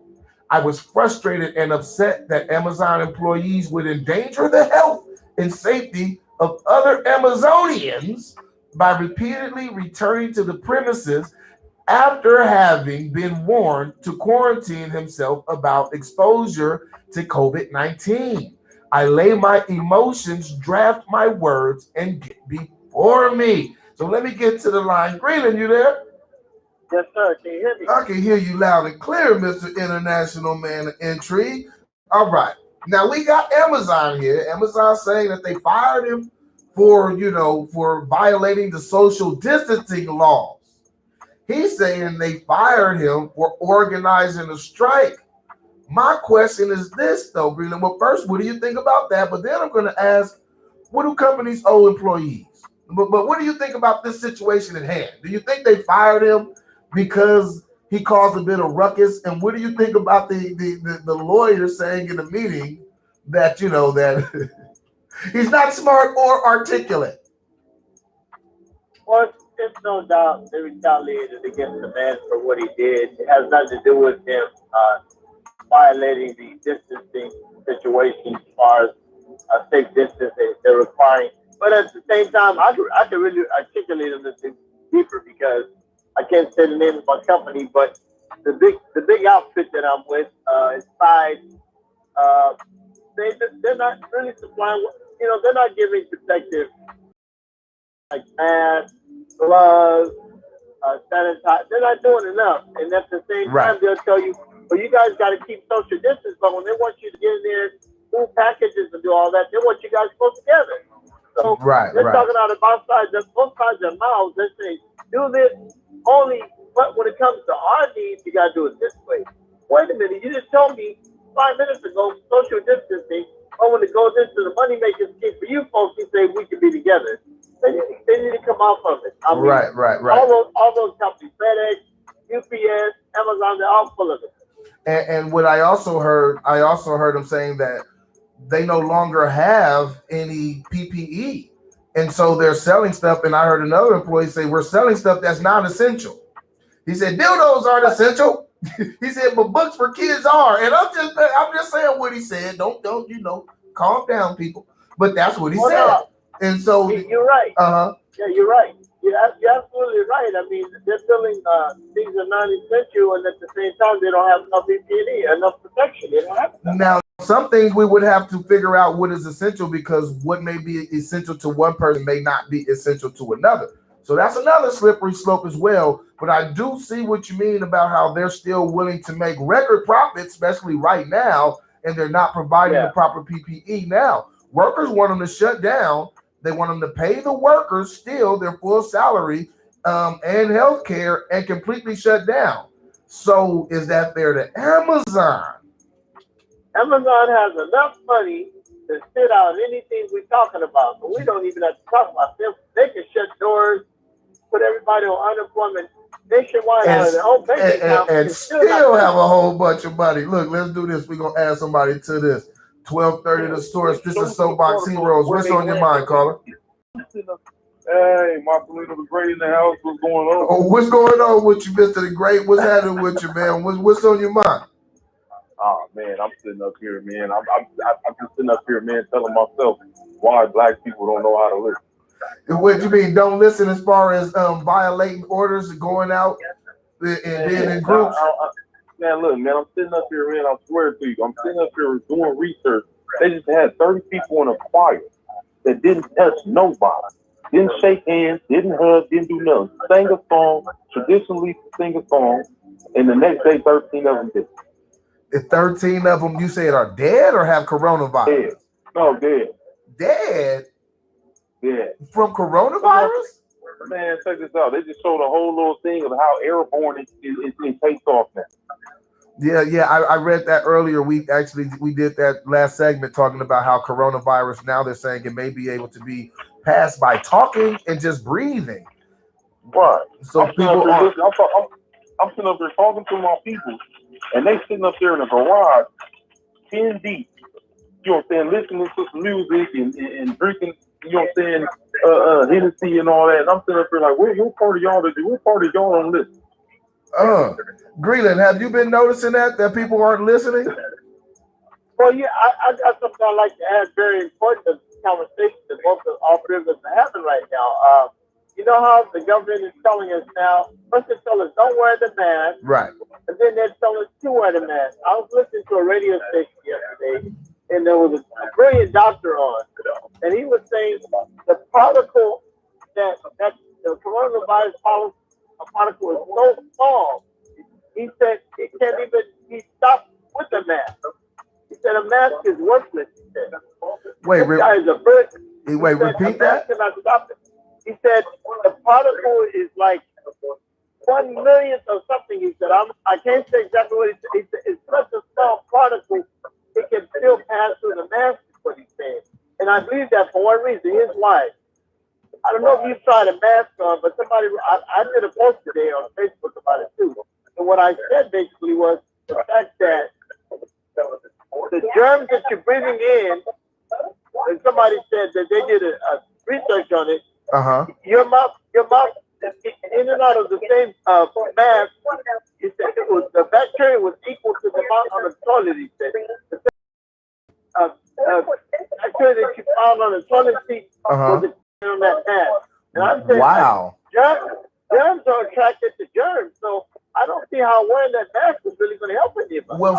Speaker 2: I was frustrated and upset that Amazon employees would endanger the health and safety of other Amazonians by repeatedly returning to the premises after having been warned to quarantine himself about exposure to COVID-19. I lay my emotions, draft my words, and get before me. So let me get to the line. Greenland, you there?
Speaker 4: Yes, sir. Can you hear me?
Speaker 2: I can hear you loud and clear, Mr. International Man of Intrigue. All right. Now we got Amazon here. Amazon saying that they fired him for violating the social distancing laws. He's saying they fired him for organizing a strike. My question is this, though, Greenland. Well, first, what do you think about that? But then I'm going to ask, what do companies owe employees? But what do you think about this situation at hand? Do you think they fired him because he caused a bit of ruckus? And what do you think about the lawyer saying in the meeting that, that he's not smart or articulate?
Speaker 4: Well, there's no doubt they retaliated against the man for what he did. It has nothing to do with him violating the distancing situation as far as safe distancing they're requiring. But at the same time, I could really articulate them this deeper because I can't say the name of my company, but the big outfit that I'm with is Tide. They're not really supplying. They're not giving protective like masks, gloves, sanitizer. They're not doing enough, and at the same time, they'll tell you
Speaker 11: But you guys got to keep social distance. But when they want you to get in there, move packages and do all that, they want you guys close together. So they're talking out of both sides of their mouths. They're saying, do this only, but when it comes to our needs, you got to do it this way. Wait a minute, you just told me 5 minutes ago, social distancing, but when it goes into the money making scheme for you folks, you say we can be together. They need to come off of it. I mean,
Speaker 2: right.
Speaker 11: All those companies, FedEx, UPS, Amazon, they're all full of it.
Speaker 2: And what I also heard them saying that they no longer have any PPE. And so they're selling stuff. And I heard another employee say, we're selling stuff that's not essential. He said, dildos aren't essential. He said, but books for kids are. And I'm just saying what he said. Don't calm down, people. But that's what he said.
Speaker 11: No.
Speaker 2: And so
Speaker 11: you're right.
Speaker 2: Yeah,
Speaker 11: you're right. You're absolutely right. I mean, they're feeling things are non-essential, and at the same time, they don't have enough PPE, enough protection. They don't have enough.
Speaker 2: Now, some things we would have to figure out what is essential, because what may be essential to one person may not be essential to another. So that's another slippery slope as well. But I do see what you mean about how they're still willing to make record profits, especially right now, and they're not providing the proper PPE. Now, workers want them to shut down. They want them to pay the workers still their full salary and health care and completely shut down. So is that fair to Amazon?
Speaker 11: Amazon has enough money to sit out anything we're talking about. So we don't even have to talk about them. They can shut doors, put everybody on unemployment nationwide out of their own bank account,
Speaker 2: and still have a whole bunch of money. Look, let's do this. We're going to add somebody to this. 12:30 the source. This is Soapbox Heroes. What's on your mind, caller?
Speaker 12: Hey, Marcelino the Great in the house. What's going on?
Speaker 2: Oh, what's going on with you, Mr. the Great? What's happening with you, man? What's on your mind?
Speaker 12: Oh man, I'm sitting up here, man. I'm just sitting up here, man, telling myself why black people don't know how to listen.
Speaker 2: What you mean? Don't listen as far as violating orders, going out and being in groups?
Speaker 12: Man, look, man, I'm sitting up here, man. I swear to you, I'm sitting up here doing research. They just had 30 people in a choir that didn't touch nobody, didn't shake hands, didn't hug, didn't do nothing. Sang a song, traditionally sing a song, and the next day, 13 of them did.
Speaker 2: The 13 of them, you said, are dead or have coronavirus?
Speaker 12: Dead. No, dead.
Speaker 2: Dead?
Speaker 12: Dead.
Speaker 2: From coronavirus?
Speaker 12: Man, check this out. They just showed a whole little thing of how airborne it takes off now.
Speaker 2: Yeah, I read that earlier. We did that last segment talking about how coronavirus, now they're saying it may be able to be passed by talking and just breathing.
Speaker 12: Right.
Speaker 2: So I'm sitting
Speaker 12: up there talking to my people, and they sitting up there in the garage, 10 deep. You know what I'm saying? Listening to some music and drinking, you know what I'm saying, Hennessy and all that. And I'm sitting up there like, what part of y'all don't listen?
Speaker 2: Greenland, have you been noticing that people aren't listening?
Speaker 11: Well, yeah, I got something I'd like to add, very important conversation that all three of us are having right now. You know how the government is telling us now, first they tell us don't wear the mask,
Speaker 2: right?
Speaker 11: And then they tell us to wear the mask. I was listening to a radio station yesterday, and there was a brilliant doctor on, and he was saying the particle that the coronavirus particle is so small. He said it can't even be stopped with a mask. He said a mask is worthless. He said.
Speaker 2: Wait,
Speaker 11: this guy is a bird.
Speaker 2: Repeat that.
Speaker 11: Cannot stop it. He said the particle is like 1 millionth of something. He said I can't say exactly what he said. He said it's such a small particle it can still pass through the mask. Is what he said. And I believe that for one reason. Here's why. I don't know if you tried a mask on, but I did a post today on Facebook about it too. And what I said basically was the fact that the germs that you're breathing in, and somebody said that they did a research on it. Your mouth, in and out of the same mask. He said the bacteria was equal to the amount on the toilet. He said the bacteria that you found on the toilet seat was on that mask. And I'm saying,
Speaker 2: wow,
Speaker 11: germs are attracted to germs, so I don't see how wearing that mask is really going to help anybody.
Speaker 2: Well,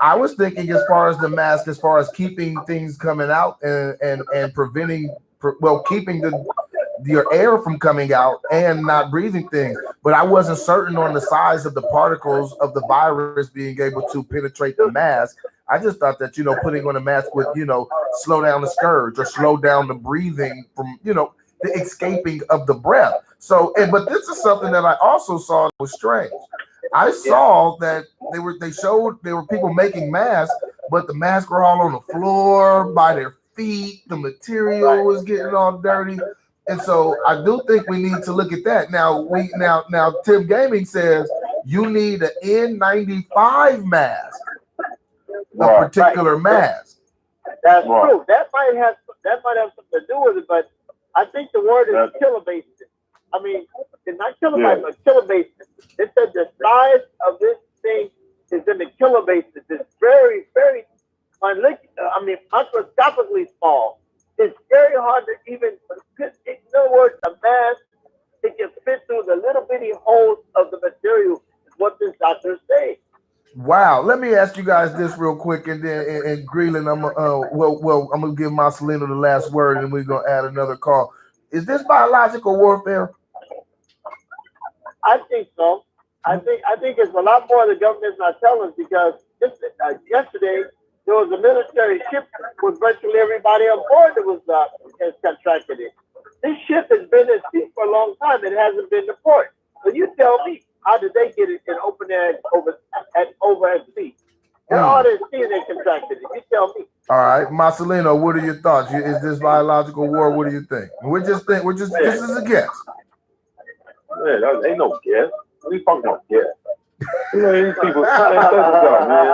Speaker 2: I was thinking as far as the mask, as far as keeping things coming out and preventing, keeping your air from coming out and not breathing things. But I wasn't certain on the size of the particles of the virus being able to penetrate the mask. I just thought that, putting on a mask would, slow down the scourge or slow down the breathing from, the escaping of the breath. So, but this is something that I also saw that was strange. I saw that they showed there were people making masks, but the masks were all on the floor by their feet. The material was getting all dirty. And so I do think we need to look at that. Now Tim Gaming says you need an N95 mask, a particular mask.
Speaker 11: That's true. That might have something to do with it, but I think the word is kilobases. I mean, it's not kilobytes, but kilobases. It said the size of this thing is in the kilobases. It's very, very, microscopically small. It's very hard to even, in other words, a mask, it can fit through the little bitty holes of the material, is what this doctor is saying.
Speaker 2: Wow. Let me ask you guys this real quick, and then and Greeland, I'm gonna give Marcelino the last word, and we're gonna add another call. Is this biological warfare?
Speaker 11: I think so. I think it's a lot more the government's not telling us, because yesterday there was a military ship with virtually everybody on board that was has contracted it. This ship has been at sea for a long time. It hasn't been to port. So you tell me, how did they get it in open air over at sea? They're all at sea and they contracted it. You tell me.
Speaker 2: All right, Marcelino, what are your thoughts? Is this biological war? What do you think? This is a guess.
Speaker 12: Man, that ain't no guess. What are you talking about guess? These people, man.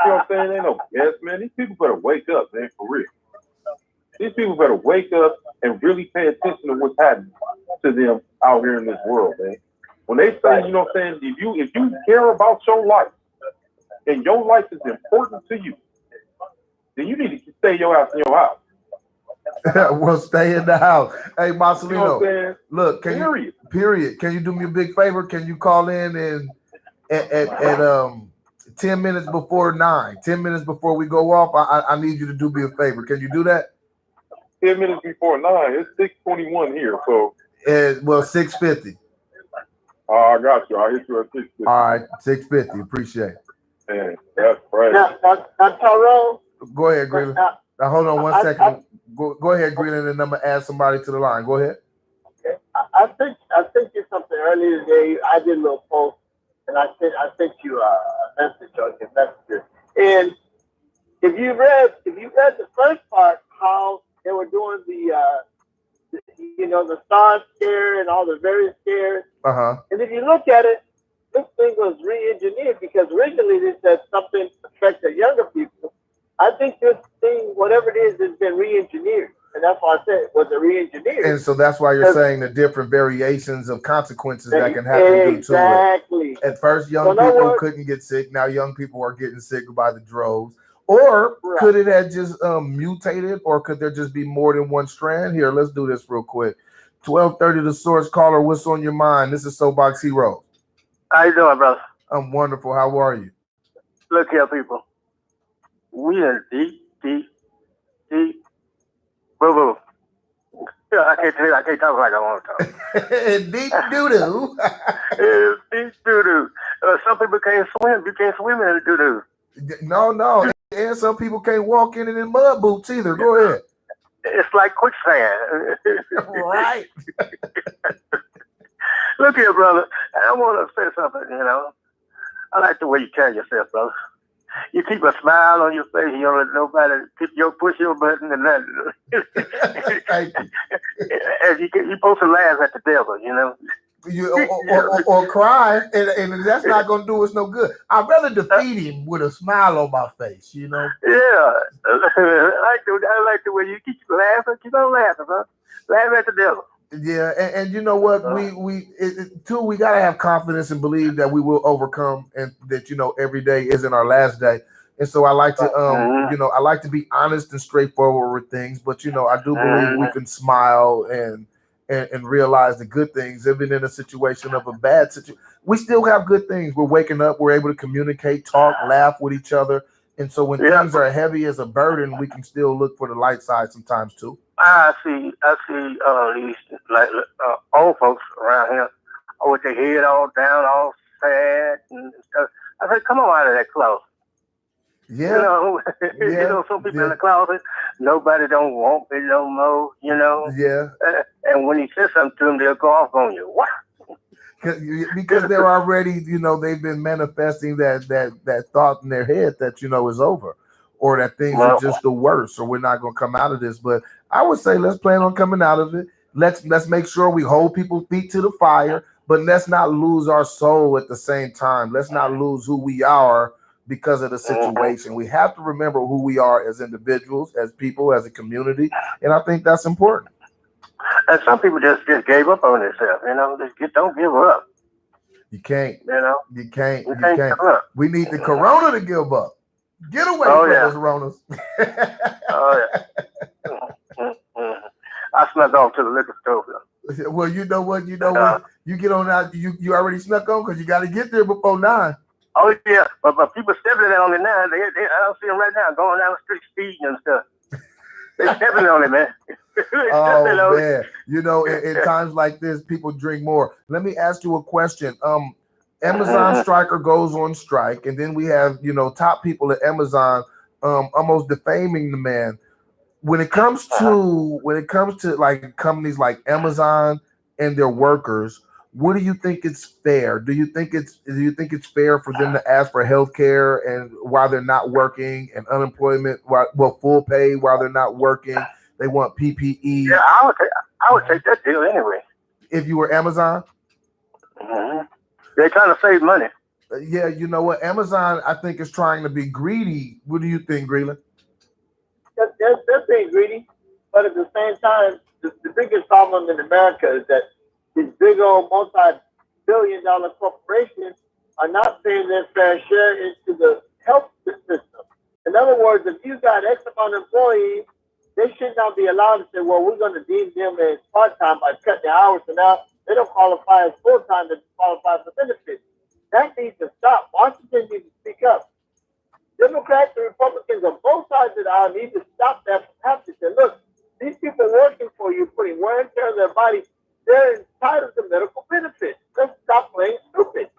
Speaker 12: You know what I'm saying? Ain't no guess, man. These people better wake up, man, for real. These people better wake up and really pay attention to what's happening to them out here in this world, man. When they say, you know what I'm saying, if you care about your life and your life is important to you, then you need to stay your ass in your house.
Speaker 2: Well, stay in the house. Hey, Marcelino,
Speaker 12: you know what I'm saying?
Speaker 2: Look, period. Can you do me a big favor? Can you call in and at 10 minutes before 9, 10 minutes before we go off? I need you to do me a favor. Can you do that?
Speaker 12: 10 minutes before 9. It's 6:21 here, so.
Speaker 2: 6:50.
Speaker 12: I got you. I'll hit you at 6:50.
Speaker 2: All right, 6:50. Appreciate it.
Speaker 12: Man, that's crazy.
Speaker 11: Now, Tyrone.
Speaker 2: Go ahead, Greeland. Now, hold on one second. Go ahead, Greeland, and I'm gonna add somebody to the line. Go ahead.
Speaker 11: Okay. I sent you something earlier today. I did a little post, and I sent you a message on your messenger. And if you read the first part, how they were doing the star scare and all the various scares. And if you look at it, this thing was re-engineered, because originally they said something affected younger people. I think this thing, whatever it is, has been re-engineered. And that's why I said, was it re-engineered?
Speaker 2: And so that's why you're saying the different variations of consequences that can happen due to it.
Speaker 11: Exactly.
Speaker 2: At first, young people couldn't get sick. Now young people are getting sick by the droves. Or could it have just mutated, or could there just be more than one strand? Here, let's do this real quick. 12:30, the source caller. What's on your mind? This is Soapbox Hero.
Speaker 13: How you doing, brother?
Speaker 2: I'm wonderful. How are you?
Speaker 13: Look here, people. We are deep. Boo. Yeah, I can't talk like I want to talk.
Speaker 2: Deep doo-doo.
Speaker 13: Deep doo-doo. Some people can't swim. You can't swim in the doo-doo.
Speaker 2: No. And some people can't walk in mud boots either. Go ahead.
Speaker 13: It's like quicksand.
Speaker 2: Right.
Speaker 13: Look here, brother. I want to say something, I like the way you carry yourself, brother. You keep a smile on your face. You don't let nobody push your button and nothing.
Speaker 2: Thank you.
Speaker 13: And you're supposed to laugh at the devil,
Speaker 2: or cry, and that's not going to do us no good. I'd rather defeat him with a smile on my face,
Speaker 13: Yeah. I like the way you keep laughing. Keep on laughing, huh? Laugh at the devil.
Speaker 2: Yeah, and you know what? We got to have confidence and believe that we will overcome, and that every day isn't our last day. And so I like to I like to be honest and straightforward with things, but I do believe we can smile and realize the good things. Even in a situation of a bad situation, we still have good things. We're waking up, we're able to communicate, talk, laugh with each other. And so when things are heavy as a burden, we can still look for the light side sometimes too.
Speaker 13: I see these like old folks around here with their head all down, all sad and stuff. I said, come on out of that closet.
Speaker 2: Yeah.
Speaker 13: Some people in the closet, nobody don't want me no more,
Speaker 2: Yeah.
Speaker 13: And when you say something to them, they'll go off on you. What?
Speaker 2: Because they're already, they've been manifesting that thought in their head that, is over, or that things are just the worst, or we're not going to come out of this. But I would say let's plan on coming out of it. Let's make sure we hold people's feet to the fire, but let's not lose our soul at the same time. Let's not lose who we are because of the situation. We have to remember who we are as individuals, as people, as a community, and I think that's important.
Speaker 13: And some people just gave up on themselves, don't give up.
Speaker 2: You can't. You can't.
Speaker 13: You can't give up.
Speaker 2: We need the corona to give up. Get away from us, Ronas.
Speaker 13: I snuck off to the liquor store.
Speaker 2: Well, you know what? You get on out. You already snuck on because you got to get there before 9.
Speaker 13: Oh yeah, but people stepping on it now. I don't see them right now going down the street speeding and stuff. They're stepping on it, man.
Speaker 2: Oh man, in times like this, people drink more. Let me ask you a question. Amazon striker goes on strike, and then we have top people at Amazon almost defaming the man. When it comes to like companies like Amazon and their workers, what do you think is fair? Do you think it's fair for them to ask for health care and while they're not working, and unemployment, full pay while they're not working? They want PPE.
Speaker 13: Yeah, I would take that deal anyway.
Speaker 2: If you were Amazon?
Speaker 13: Mm-hmm. They're trying to save money.
Speaker 2: Yeah, you know what? Amazon, I think, is trying to be greedy. What do you think, Greeland?
Speaker 11: They're being greedy, but at the same time, the biggest problem in America is that these big old multi-billion-dollar corporations are not paying their fair share into the health system. In other words, if you got X amount of employees, they should not be allowed to say, well, we're going to deem them as part-time by cutting their hours, and now they don't qualify as full-time, they qualify for benefits. That needs to stop. Washington needs to speak up. Democrats and Republicans on both sides of the aisle need to stop that from happening. Say, look, these people working for you, putting wear and tear on their bodies, they're entitled to medical benefits. Let's stop playing stupid.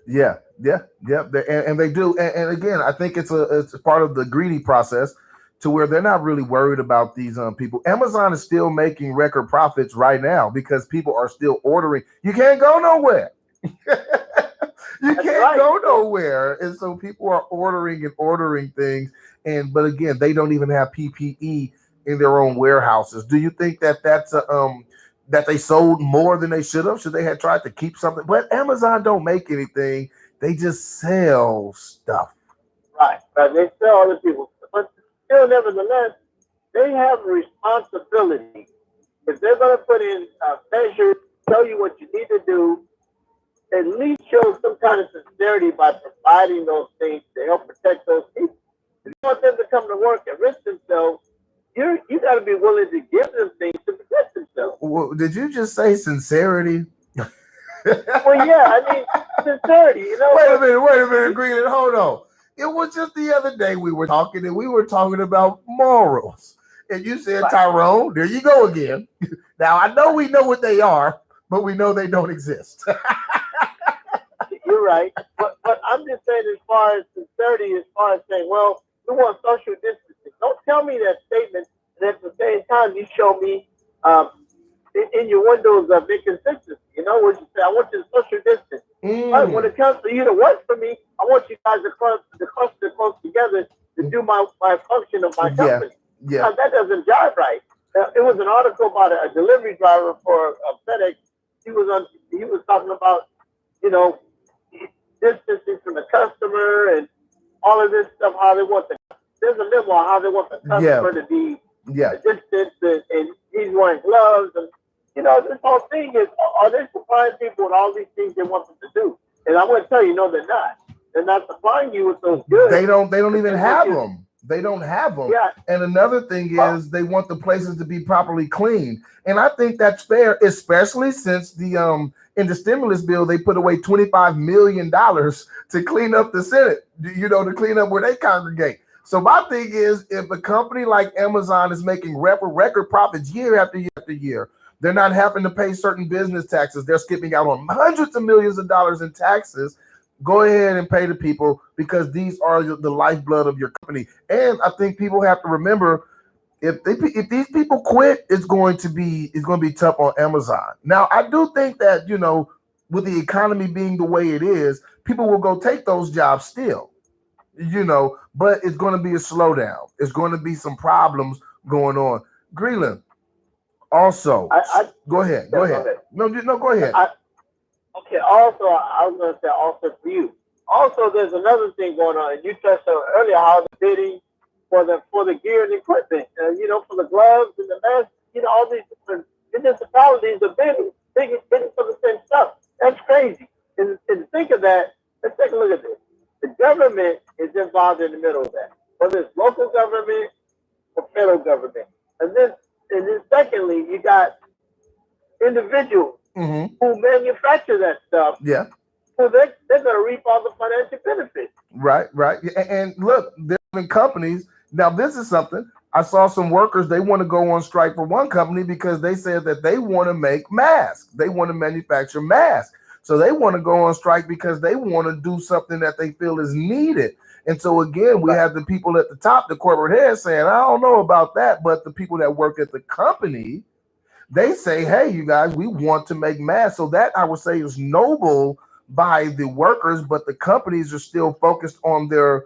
Speaker 2: Yeah, and they do. And again, I think it's a part of the greedy process to where they're not really worried about these people. Amazon is still making record profits right now because people are still ordering. You can't go nowhere. You can't go nowhere, and so people are ordering things. But again, they don't even have PPE in their own warehouses. Do you think that's that they sold more than they should have? Should they have tried to keep something? But Amazon don't make anything; they just sell stuff.
Speaker 11: Right. They sell other people's stuff, but still, nevertheless, they have a responsibility. If they're going to put in measures, tell you what you need to do, at least show some kind of sincerity by providing those things to help protect those people. If you want them to come to work and risk themselves, you got to be willing to give them things to protect themselves.
Speaker 2: Well, did you just say sincerity?
Speaker 11: Well, yeah, I mean sincerity.
Speaker 2: Wait a minute, Greenland. Hold on. It was just the other day we were talking, and we were talking about morals, and you said, Tyrone, there you go again. Now I know we know what they are, but we know they don't exist.
Speaker 11: You're right, but I'm just saying, as far as sincerity, as far as saying, well, we want social distancing. Don't tell me that statement, and at the same time, you show me in your windows of inconsistency. What you say, I want you to social distance. But when it comes for you to work for me, I want you guys to cluster close together to do my function of my company.
Speaker 2: Yeah.
Speaker 11: Now, that doesn't jive right. It was an article about a delivery driver for FedEx. He was talking about, distancing from the customer and all of this stuff, how they want there's a memo on how they want the customer to be distant, and he's wearing gloves, and this whole thing is, are they supplying people with all these things they want them to do? And I'm going to tell you, no, they're not. They're not supplying you with those goods.
Speaker 2: They don't even have them. They don't have them.
Speaker 11: Yeah.
Speaker 2: And another thing is they want the places to be properly cleaned. And I think that's fair, especially since in the stimulus bill, they put away $25 million to clean up the Senate, to clean up where they congregate. So my thing is, if a company like Amazon is making record profits year after year after year, they're not having to pay certain business taxes. They're skipping out on hundreds of millions of dollars in taxes. Go ahead and pay the people because these are the lifeblood of your company. And I think people have to remember, if these people quit, it's going to be tough on Amazon. Now, I do think that, with the economy being the way it is, people will go take those jobs still. But it's going to be a slowdown. It's going to be some problems going on. Greenland, also, go ahead. No, go ahead.
Speaker 11: Okay, also, I was going to say also for you. Also, there's another thing going on, and you touched on earlier how the bidding for the gear and equipment, for the gloves and the masks, all these different municipalities are bidding for the same stuff. That's crazy. And think of that. Let's take a look at this. The government is involved in the middle of that, whether it's local government or federal government. And then secondly, you got individuals who manufacture that stuff.
Speaker 2: Yeah.
Speaker 11: So they're going to reap all the financial benefits.
Speaker 2: Right. And look, there's been companies. Now, this is something. I saw some workers, they want to go on strike for one company because they said that they want to make masks. They want to manufacture masks. So they want to go on strike because they want to do something that they feel is needed. And so, again, we have the people at the top, the corporate heads saying, I don't know about that. But the people that work at the company, they say, hey, you guys, we want to make masks. So that, I would say, is noble by the workers, but the companies are still focused on their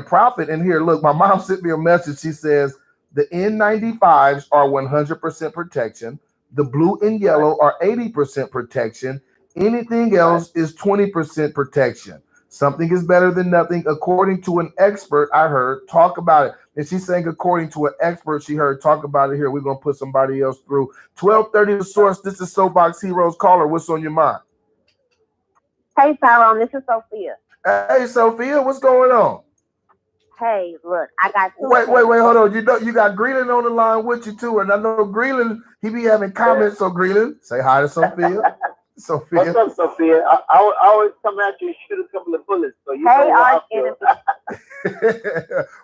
Speaker 2: profit. And here, look, my mom sent me a message. She says the N95s are 100% protection. The blue and yellow are 80% protection. Anything else is 20% protection. Something is better than nothing. According to an expert, I heard talk about it. And she's saying, according to an expert, she heard talk about it here. We're going to put somebody else through. 12:30 The Source. This is Soapbox Heroes. Caller, what's on your mind?
Speaker 14: Hey, Tyrone, this is Sophia.
Speaker 2: Hey, Sophia, what's going on?
Speaker 14: Hey, look, I got two.
Speaker 2: Wait, hold on. You got Greenland on the line with you too, and I know Greenland, he be having comments. So Greenland, say hi to Sophia. Sophia.
Speaker 11: What's up, Sophia? I always come at you and shoot a couple of bullets. So you
Speaker 14: hey,
Speaker 11: know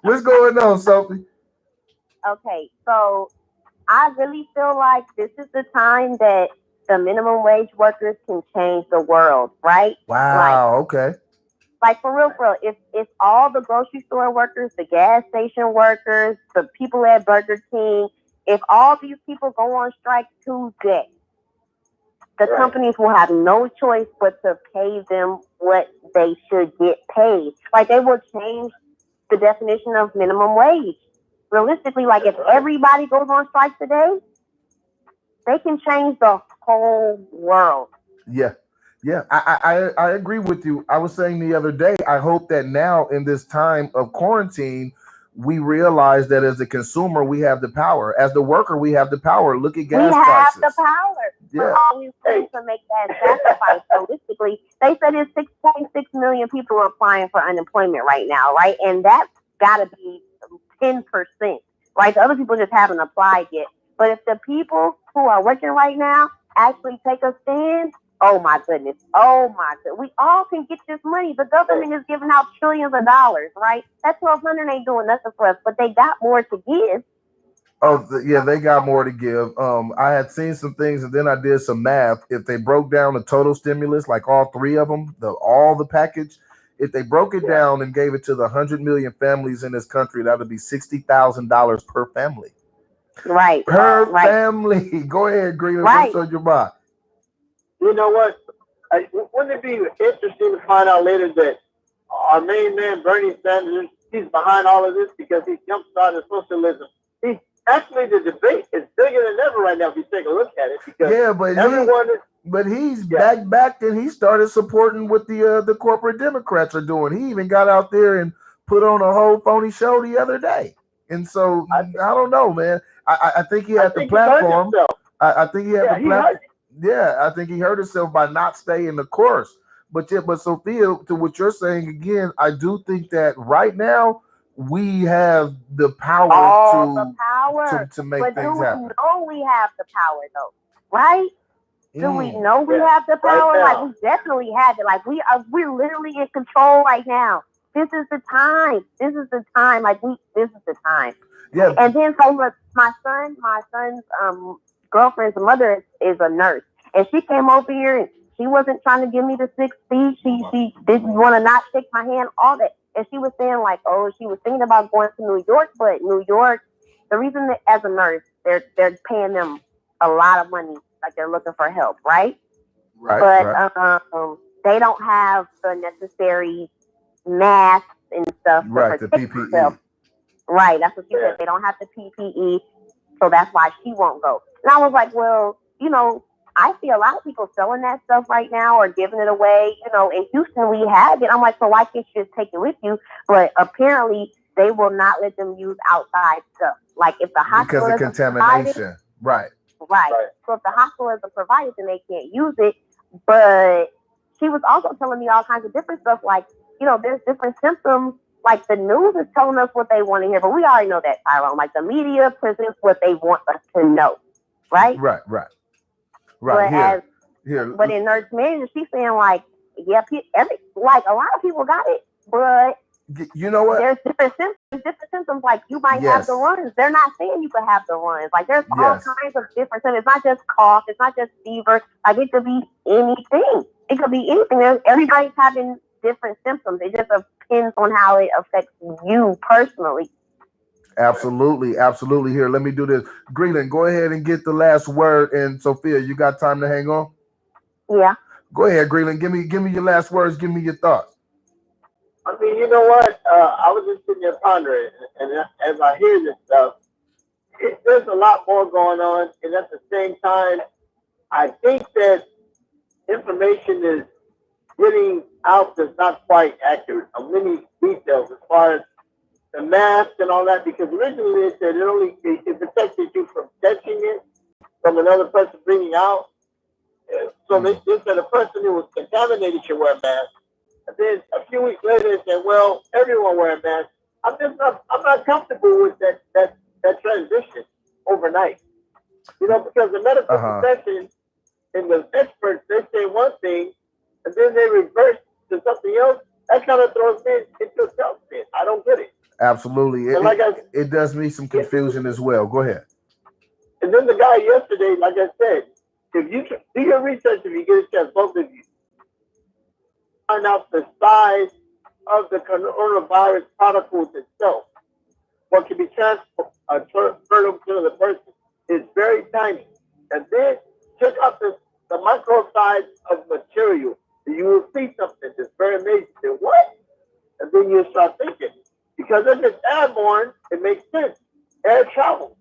Speaker 2: what's going on, Sophie?
Speaker 14: Okay, so I really feel like this is the time that the minimum wage workers can change the world, right?
Speaker 2: Wow, okay.
Speaker 14: Like for real, if all the grocery store workers, the gas station workers, the people at Burger King, if all these people go on strike Tuesday, the companies will have no choice but to pay them what they should get paid. Like they will change the definition of minimum wage. Realistically, like if everybody goes on strike today, they can change the whole world.
Speaker 2: Yeah, I agree with you. I was saying the other day, I hope that now in this time of quarantine, we realize that as a consumer, we have the power. As the worker, we have the power. Look at gas prices.
Speaker 14: We have the power.
Speaker 2: Yeah.
Speaker 14: Always to make that sacrifice. Realistically, they said there's 6.6 million people applying for unemployment right now, right? And that's got to be 10%, right? The other people just haven't applied yet. But if the people who are working right now actually take a stand, oh my goodness. We all can get this money. The government is giving out trillions of dollars, right? That 1,200 ain't doing nothing for us, but they got more to give.
Speaker 2: Oh, yeah, they got more to give. I had seen some things, and then I did some math. If they broke down the total stimulus, like all three of them, all the package, if they broke it down and gave it to the 100 million families in this country, that would be $60,000 per family.
Speaker 14: Right.
Speaker 2: Per family. Go ahead, Green. What's on your mind?
Speaker 11: You know what? Wouldn't it be interesting to find out later that our main man, Bernie Sanders, he's behind all of this because he jump-started socialism. Actually, the debate is bigger than ever right now if you take a look at it. Because
Speaker 2: but he's back and he started supporting what the corporate Democrats are doing. He even got out there and put on a whole phony show the other day. And so I don't know, man. I think he had the platform. I think he had the platform. Yeah, I think he hurt himself by not staying the course. But Sophia, to what you're saying again, I do think that right now we have the power to make things happen.
Speaker 14: Do we know we have the power though? Right? Do we know we have the power? Like we definitely have it. Like we're literally in control right now. this is the time. This is the time. Like this is the time.
Speaker 2: Yeah.
Speaker 14: And then so my son's girlfriend's mother is a nurse, and she came over here and she wasn't trying to give me the 6 feet. She didn't want to not shake my hand, all that. And she was saying like, oh, she was thinking about going to New York, but New York, the reason that as a nurse, they're paying them a lot of money, like they're looking for help, right?
Speaker 2: Right.
Speaker 14: But they don't have the necessary masks and stuff to
Speaker 2: right, the
Speaker 14: protect
Speaker 2: PPE.
Speaker 14: themselves. Right, that's what she said. They don't have the PPE, so that's why she won't go. And I was like, well, you know, I see a lot of people selling that stuff right now or giving it away. You know, in Houston we have it. I'm like, so why can't you just take it with you? But apparently they will not let them use outside stuff. Like if the hospital
Speaker 2: because of contamination. Right.
Speaker 14: So if the hospital isn't provided, then they can't use it. But she was also telling me all kinds of different stuff, like, you know, there's different symptoms. Like the news is telling us what they want to hear, but we already know that, Tyrone. Like the media presents what they want us to know, right?
Speaker 2: Right.
Speaker 14: But
Speaker 2: here.
Speaker 14: But in nurse manager, she's saying like, yeah, like a lot of people got it, but
Speaker 2: you know what?
Speaker 14: There's different symptoms. Like you might have the runs. They're not saying you could have the runs. Like there's all kinds of different symptoms. It's not just cough. It's not just fever. Like it could be anything. It could be anything. Everybody's having different symptoms. It just depends on how it affects you personally.
Speaker 2: Absolutely. Here, let me do this. Greenland, go ahead and get the last word. And Sophia, you got time to hang on?
Speaker 14: Yeah.
Speaker 2: Go ahead, Greenland. Give me your last words. Give me your thoughts.
Speaker 11: I mean, you know what? I was just sitting there pondering, and as I hear this stuff, there's a lot more going on, and at the same time, I think that information is getting out that's not quite accurate on many details as far as the mask and all that, because originally they said it protected you from catching it from another person bringing out. So they said a person who was contaminated should wear a mask. And then a few weeks later, they said, "Well, everyone wear a mask." I'm not comfortable with that transition overnight. You know, because the medical profession and the experts, they say one thing, and then they reverse to something else. That kind of throws me into a tailspin. I don't get it.
Speaker 2: Absolutely, it does me some confusion as well. Go ahead.
Speaker 11: And then the guy yesterday, like I said, if you do your research, if you get a chance, both of you, find out the size of the coronavirus particles itself. What can be transferred to the person is very tiny. And then check out the micro size of material. You will see something that's very amazing. Say, what? And then you start thinking. Because if it's airborne, it makes sense. Air travels.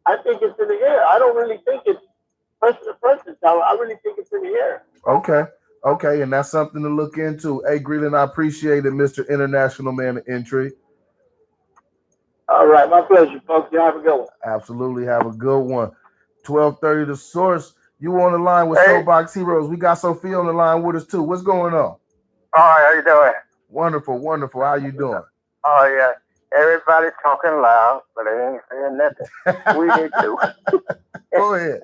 Speaker 11: I think it's in the air. I don't really think it's person to person travel. I really think it's in the air.
Speaker 2: Okay, and that's something to look into. Hey, Greeland, I appreciate it, Mr. International Man of Entry.
Speaker 11: All right, my pleasure, folks. You have a good one.
Speaker 2: Absolutely, have a good one. 12:30 The Source. You on the line with Soapbox Heroes. We got Sophia on the line with us too. What's going on?
Speaker 13: All right, how you doing?
Speaker 2: Wonderful. How you doing?
Speaker 13: Oh yeah, everybody's talking loud, but they ain't saying nothing. We need to.
Speaker 2: Go ahead.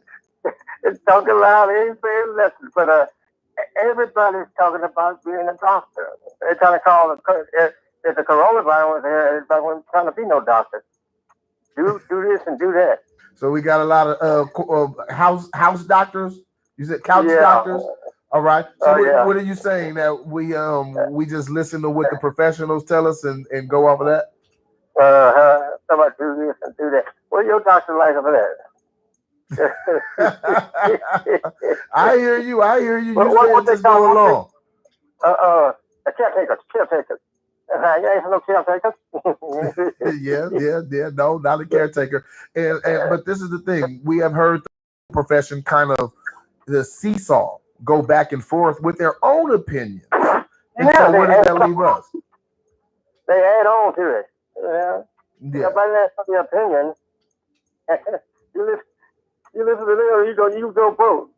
Speaker 13: It's talking loud, they ain't saying nothing, but everybody's talking about being a doctor. They're trying to call if the coronavirus there, everybody wasn't trying to be no doctor. Do this and do that.
Speaker 2: So we got a lot of house doctors. You said couch doctors. All right. So what are you saying, that we just listen to what the professionals tell us and go off of that?
Speaker 13: Somebody do this and do that. What your doctor like over there?
Speaker 2: I hear you. You
Speaker 13: what
Speaker 2: just go along.
Speaker 13: Caretakers. You ain't no caretakers.
Speaker 2: Yeah. No, not a caretaker. And but this is the thing. We have heard the profession kind of the seesaw, go back and forth with their own opinions. And so where does that leave us?
Speaker 13: They add on to it. Nobody has the opinion. You listen to them, you go broke.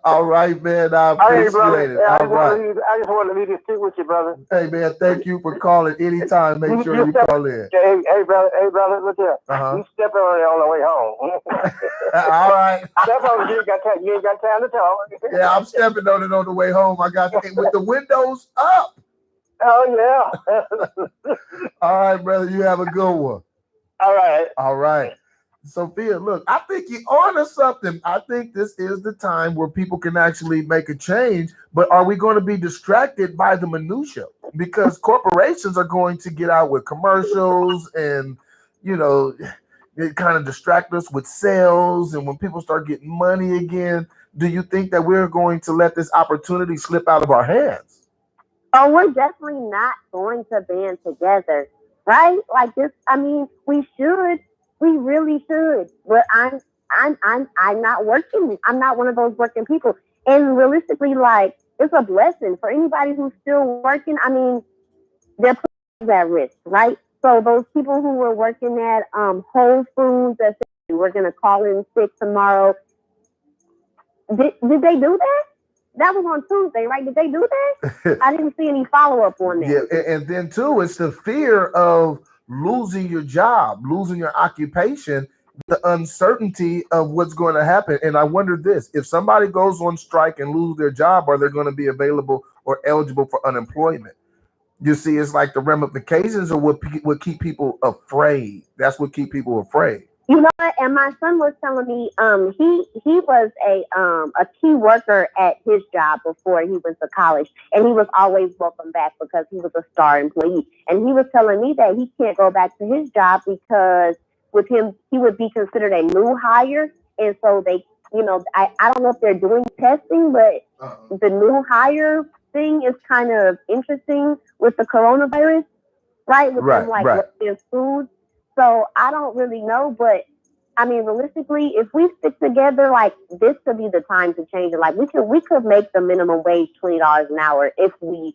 Speaker 2: All right, man. I appreciate it. All right.
Speaker 13: I just wanted to leave this shit with you, brother.
Speaker 2: Hey, man. Thank you for calling anytime. Make sure you call in.
Speaker 13: Hey, brother, look here. You step on the way home.
Speaker 2: All right.
Speaker 13: Step on it. You ain't got time to talk.
Speaker 2: Yeah, I'm stepping on it on the way home. I got with the windows up.
Speaker 13: Oh, yeah.
Speaker 2: All right, brother. You have a good one.
Speaker 13: All right.
Speaker 2: All right. Sophia, look, I think you're on to something. I think this is the time where people can actually make a change, but are we going to be distracted by the minutia? Because corporations are going to get out with commercials and, it kind of distract us with sales. And when people start getting money again, do you think that we're going to let this opportunity slip out of our hands?
Speaker 14: Oh, we're definitely not going to band together, right? Like this. I mean, we should. We really should. But I'm not working. I'm not one of those working people. And realistically, like, it's a blessing for anybody who's still working. I mean, they're putting at risk, right? So those people who were working at Whole Foods that said we're gonna call in sick tomorrow. Did they do that? That was on Tuesday, right? Did they do that? I didn't see any follow-up on that.
Speaker 2: Yeah, and then too, it's the fear of losing your job, losing your occupation, the uncertainty of what's going to happen. And I wonder this, if somebody goes on strike and lose their job, are they going to be available or eligible for unemployment? You see, it's like the ramifications of what keep people afraid. That's what keep people afraid.
Speaker 14: You know what? And my son was telling me, he was a key worker at his job before he went to college, and he was always welcome back because he was a star employee. And he was telling me that he can't go back to his job because with him, he would be considered a new hire, and so they, I don't know if they're doing testing, but the new hire thing is kind of interesting with the coronavirus, right? With them working food. So I don't really know, but I mean, realistically, if we stick together, like this could be the time to change it. Like we could make the minimum wage $20 an hour if we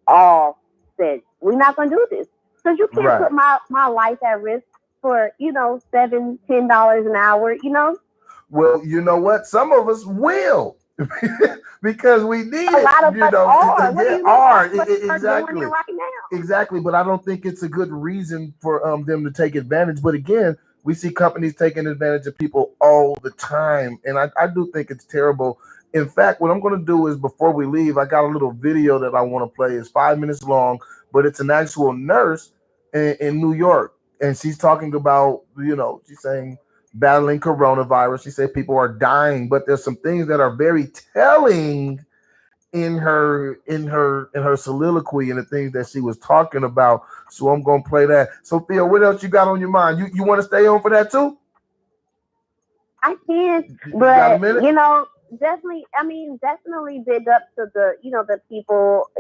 Speaker 14: all said we're not going to do this, because you can't put my life at risk for $7-10 an hour.
Speaker 2: Well, you know what? Some of us will. Because we need
Speaker 14: a lot of us
Speaker 2: are exactly right now. Exactly, but I don't think it's a good reason for them to take advantage. But again, we see companies taking advantage of people all the time, and I do think it's terrible. In fact, what I'm going to do is before we leave, I got a little video that I want to play. It's 5 minutes long, but it's an actual nurse in New York, and she's talking about she's saying, battling coronavirus. She said people are dying, but there's some things that are very telling in her soliloquy and the things that she was talking about. So I'm gonna play that. Sophia, what else you got on your mind? You want to stay on for that too?
Speaker 14: I can, but definitely. I mean, definitely big up to the the people.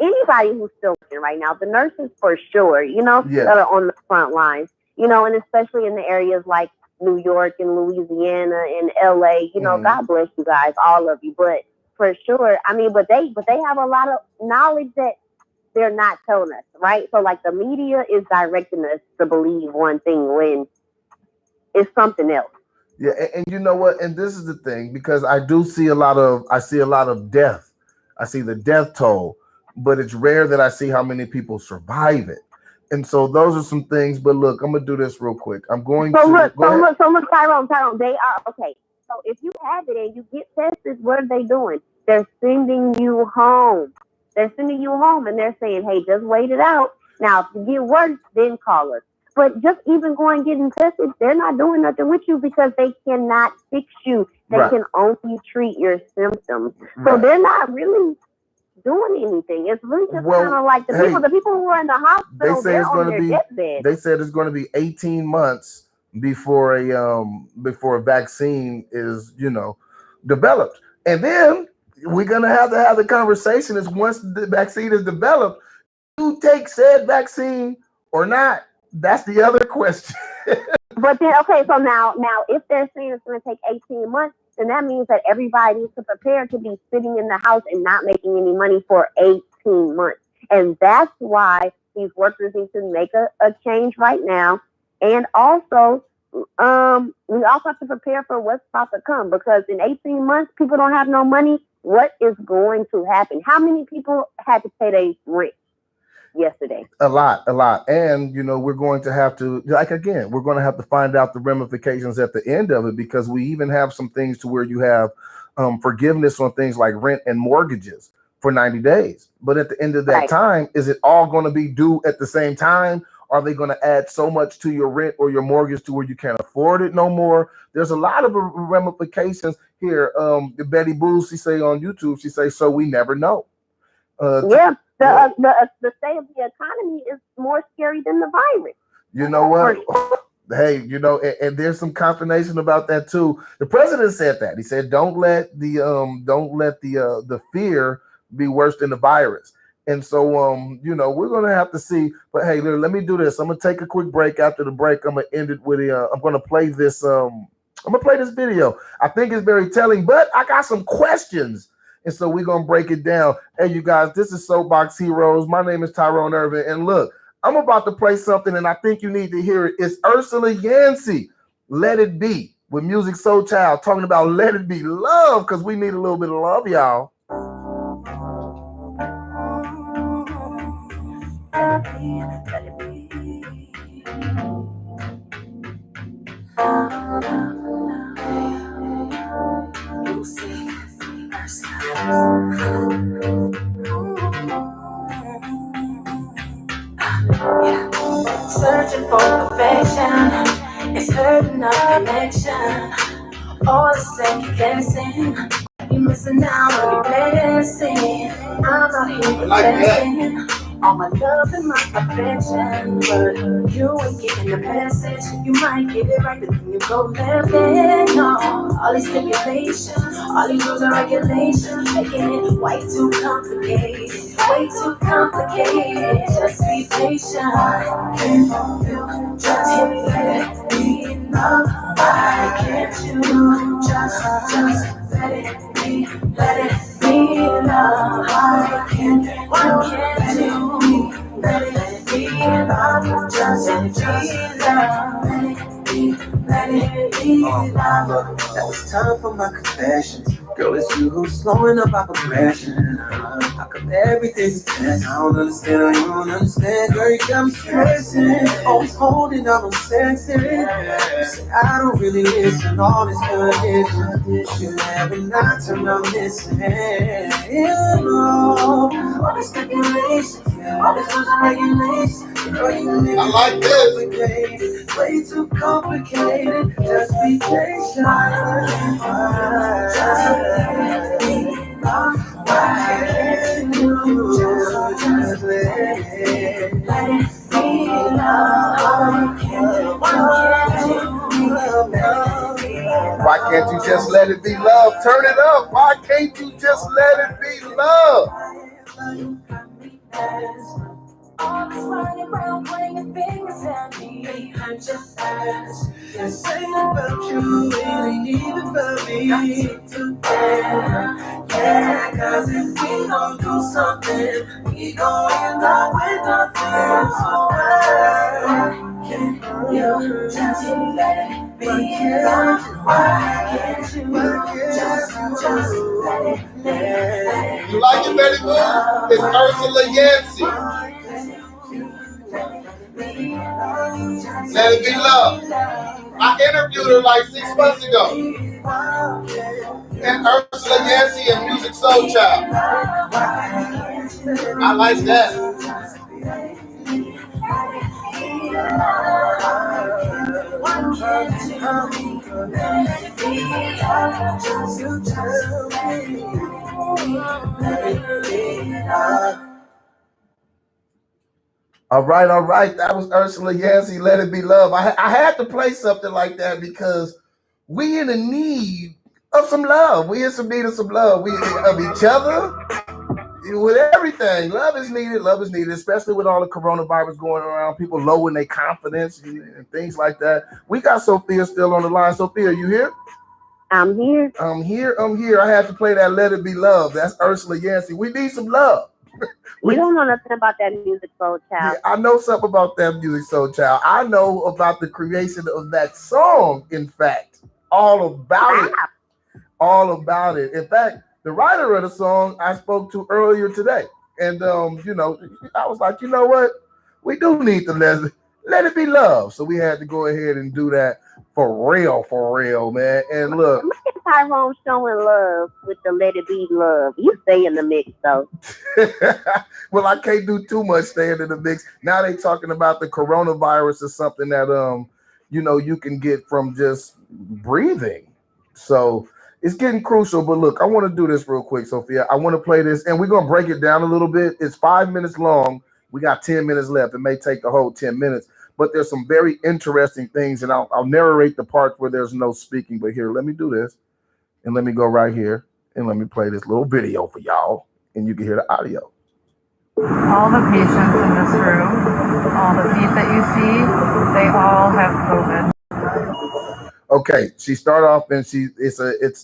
Speaker 14: Anybody who's still working right now, the nurses for sure. That are on the front lines. And especially in the areas like New York and Louisiana and LA, God bless you guys, all of you. But for sure, I mean, but they have a lot of knowledge that they're not telling us, right? So like the media is directing us to believe one thing when it's something else.
Speaker 2: Yeah, and you know what? And this is the thing, because I see a lot of death. I see the death toll, but it's rare that I see how many people survive it. And so those are some things. But look, I'm gonna do this real quick. I'm going
Speaker 14: to look, Tyrone, they are okay. So if you have it and you get tested, what are they doing? They're sending you home. They're sending you home, and they're saying, "Hey, just wait it out. Now, if you get worse, then call us." But just even going getting tested, they're not doing nothing with you because they cannot fix you. They can only treat your symptoms. So they're not really doing anything. It's really just kind of like the people who are in the hospital. They say it's going to be deathbed.
Speaker 2: They said it's going to be 18 months before a vaccine is developed, and then we're going to have the conversation is once the vaccine is developed, you take said vaccine or not. That's the other question.
Speaker 14: But then so now if they're saying it's going to take 18 months. Then that means that everybody needs to prepare to be sitting in the house and not making any money for 18 months. And that's why these workers need to make a change right now. And also, we also have to prepare for what's about to come, because in 18 months, people don't have no money. What is going to happen? How many people had to pay their rent yesterday?
Speaker 2: A lot. And, we're going to have to, we're going to have to find out the ramifications at the end of it, because we even have some things to where you have forgiveness on things like rent and mortgages for 90 days. But at the end of that time, is it all going to be due at the same time? Are they going to add so much to your rent or your mortgage to where you can't afford it no more? There's a lot of ramifications here. Betty Boo, she say on YouTube, she say, so we never know.
Speaker 14: The state of the economy is more scary than the virus.
Speaker 2: You know what? Hey, and there's some confirmation about that too. The president said that. He said, don't let the fear be worse than the virus. And so, we're going to have to see. But hey, let me do this. I'm going to take a quick break. After the break, I'm going to end it with I'm going to play this. I'm going to play this video. I think it's very telling, but I got some questions. And so we're going to break it down. Hey, you guys, this is Soapbox Heroes. My name is Tyrone Irvin. And look, I'm about to play something, and I think you need to hear it. It's Ursula Yancey, Let It Be, with Music Soul Child, talking about let it be love, because we need a little bit of love, y'all. Let it be. You see, searching for perfection, it's hurting our connection. All the second guessing, you missing out on your blessing. I'm not here confessing all my love and my affection, but you ain't getting the message. You might get it right, but then you go left. And no, all these stipulations, all these rules and regulations, making it way too complicated, way too complicated. Just be patient. Can you just let it be enough? Why can't you just let it be enough? Why can't you let it be enough? Just let it be enough. That was time for my confession. Girl, it's you who's slowing up our progression. How come everything's a test? I don't understand, I don't understand. Girl, you got me stressing. Always holding on, I'm sexing. You say I don't really listen. All this condition. You never not turn I'm missing. All this stipulations, all this rules and regulations. I like this. Way too complicated. Just be patient. Just let it be. Why can't you just let it be love? Why can't you just let it be love? Turn it up. Why can't you just let it be love? All this running around, pointing your fingers at me, ain't hurt your ass. This ain't about you, it ain't even about me. Got together, yeah, cause if we don't do something, we gon' end up with nothing. So why can't you just let it be? Why can't you just let it be? You like it, Betty Boo? It's Ursula Yancey. Let it be love. I interviewed her like 6 months ago. And Ursula Yancey and Music Soul Child. I like that. All right. That was Ursula Yancey, Let It Be Love. I had to play something like that because we in the need of some love. We in some need of some love. We of each other, with everything. Love is needed, especially with all the coronavirus going around, people lowering their confidence and things like that. We got Sophia still on the line. Sophia, you here?
Speaker 14: I'm here.
Speaker 2: I'm here. I had to play that Let It Be Love. That's Ursula Yancey. We need some love.
Speaker 14: You don't know nothing about that music, Soul Child.
Speaker 2: Yeah, I know something about that music, Soul Child. I know about the creation of that song, in fact. All about it. All about it. In fact, the writer of the song I spoke to earlier today. And you know, I was like, you know what? We do need to let it be love. So we had to go ahead and do that for real, man. And look
Speaker 14: at Tyrone showing love with the Let It Be Love. You stay in the mix though.
Speaker 2: Well, I can't do too much staying in the mix. Now they talking about the coronavirus is something that you know, you can get from just breathing. So it's getting crucial. But look, I want to do this real quick, Sophia. I want to play this, and we're gonna break it down a little bit. It's 5 minutes long. We got 10 minutes left. It may take the whole 10 minutes, but there's some very interesting things, and I'll narrate the part where there's no speaking. But here, let me do this, and let me go right here, and let me play this little video for y'all, and you can hear the audio.
Speaker 15: All the patients in this room, all the feet that you see, they all have COVID.
Speaker 2: Okay, she started off and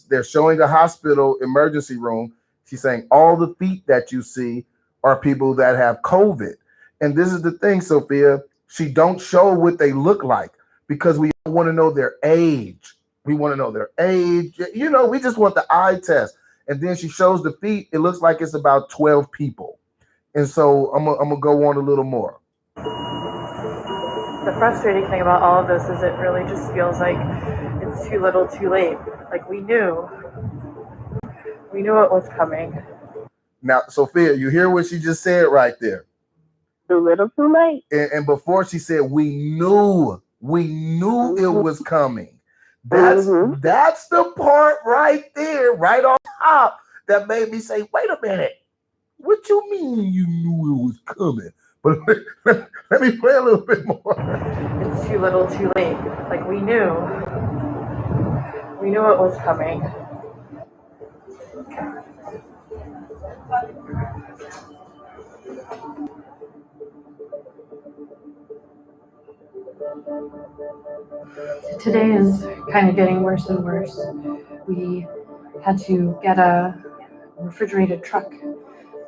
Speaker 2: they're showing a hospital emergency room. She's saying all the feet that you see are people that have COVID. And this is the thing, Sophia, she don't show what they look like because we want to know their age. We want to know their age. You know, we just want the eye test. And then she shows the feet. It looks like it's about 12 people. And so I'm gonna go on a little more.
Speaker 15: The frustrating thing about all of this is it really just feels like it's too little too late. Like we knew it was coming.
Speaker 2: Now, Sophia, you hear what she just said right there?
Speaker 14: Too little too late.
Speaker 2: And before she said, we knew it was coming. That's the part right there, right on top, that made me say, wait a minute. What you mean you knew it was coming? But let me play a little bit more.
Speaker 15: It's too little too late. Like we knew it was coming. Today is kind of getting worse and worse. We had to get a refrigerated truck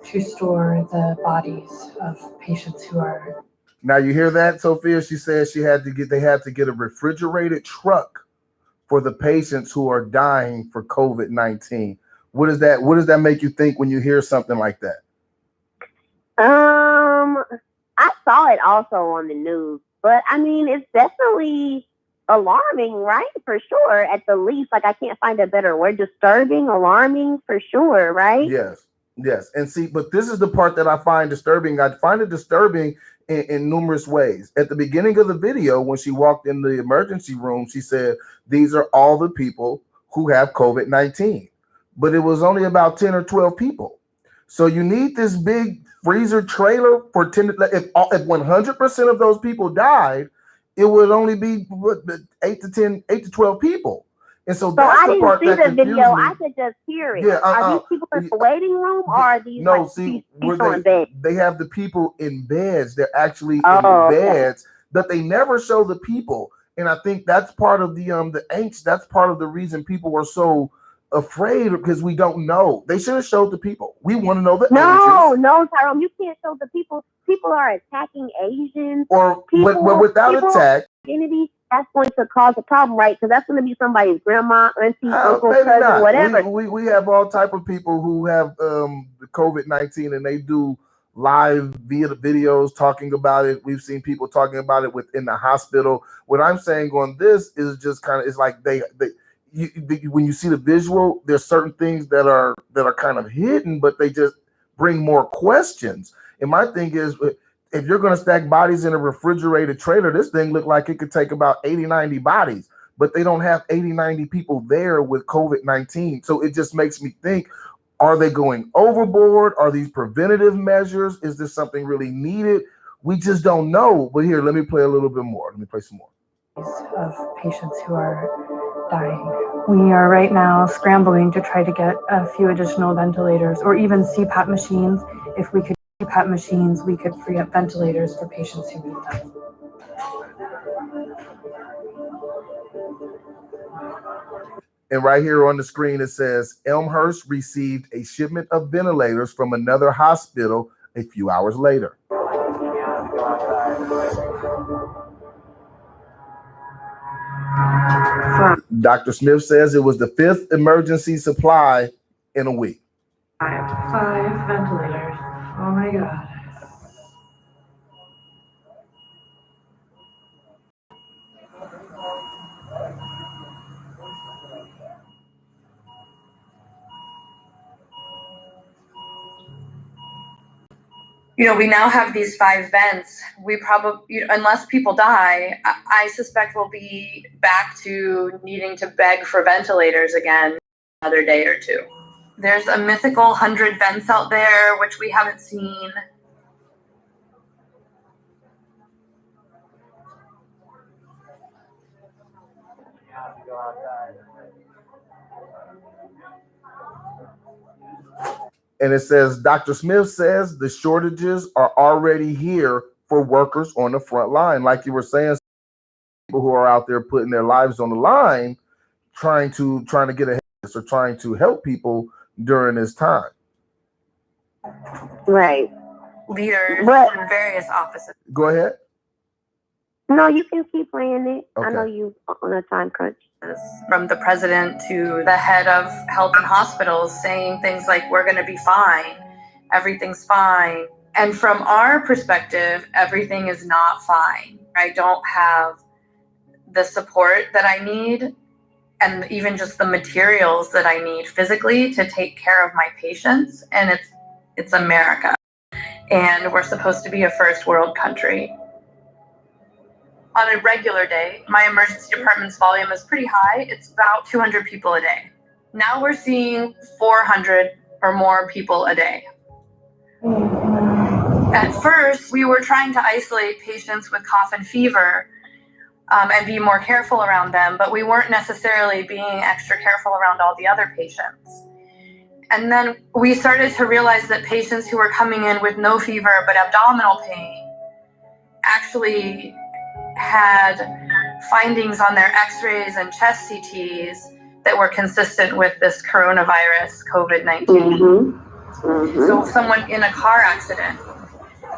Speaker 15: to store the bodies of patients who are.
Speaker 2: Now you hear that, Sophia? She says they had to get a refrigerated truck for the patients who are dying for COVID-19. What does that make you think when you hear something like that?
Speaker 14: I saw it also on the news, but I mean, it's definitely alarming, right? For sure. At the least, like I can't find a better word. Disturbing, alarming, for sure, right?
Speaker 2: Yes. And see, but this is the part that I find disturbing. I find it disturbing in numerous ways. At the beginning of the video, when she walked in the emergency room, she said, these are all the people who have COVID-19. But it was only about 10 or 12 people. So you need this big freezer trailer for 10. If 100% of those people died, it would only be 8 to 12 people. And so that's the part that confused me.
Speaker 14: Video. I could just hear it. Are these people in the waiting room, or are these people in bed?
Speaker 2: They have the people in beds. They're actually in beds, but they never show the people. And I think that's part of the angst. That's part of the reason people were so afraid, because we don't know. They should have showed the people. We want to know the ages.
Speaker 14: No, Tyrone, you can't show the people. People are attacking Asians.
Speaker 2: Or without attack.
Speaker 14: Identity, that's going to cause a problem, right? Because that's going to be somebody's grandma, auntie, uncle, cousin, whatever.
Speaker 2: We have all type of people who have the COVID-19, and they do live videos talking about it. We've seen people talking about it within the hospital. What I'm saying on this is just kind of, it's like when you see the visual, there's certain things that are kind of hidden, but they just bring more questions. And my thing is, if you're going to stack bodies in a refrigerated trailer, this thing looked like it could take about 80, 90 bodies, but they don't have 80, 90 people there with COVID-19. So it just makes me think, are they going overboard? Are these preventative measures? Is this something really needed? We just don't know. But here, let me play a little bit more. Let me play some more.
Speaker 15: Of patients who are dying. We are right now scrambling to try to get a few additional ventilators, or even CPAP machines. If we could CPAP machines, we could free up ventilators for patients who need them.
Speaker 2: And right here on the screen, it says Elmhurst received a shipment of ventilators from another hospital a few hours later. Dr. Smith says it was the 5th emergency supply in a week.
Speaker 15: 5 ventilators. Oh my God.
Speaker 16: We now have these 5 vents. We probably, unless people die, I suspect we'll be back to needing to beg for ventilators again another day or two. There's a mythical 100 vents out there, which we haven't seen.
Speaker 2: And it says, Dr. Smith says the shortages are already here for workers on the front line. Like you were saying, people who are out there putting their lives on the line, trying to get ahead or trying to help people during this time.
Speaker 14: Right.
Speaker 16: Leaders in various offices.
Speaker 2: Go ahead.
Speaker 14: No, you can keep playing it.
Speaker 2: Okay.
Speaker 14: I know you on a time crunch.
Speaker 16: From the president to the head of health and hospitals saying things like, we're going to be fine. Everything's fine. And from our perspective, everything is not fine. I don't have the support that I need and even just the materials that I need physically to take care of my patients. And it's America. And we're supposed to be a first world country. On a regular day, my emergency department's volume is pretty high. It's about 200 people a day. Now we're seeing 400 or more people a day. At first, we were trying to isolate patients with cough and fever and be more careful around them, but we weren't necessarily being extra careful around all the other patients. And then we started to realize that patients who were coming in with no fever but abdominal pain actually had findings on their x-rays and chest CTs that were consistent with this coronavirus, COVID-19. So someone in a car accident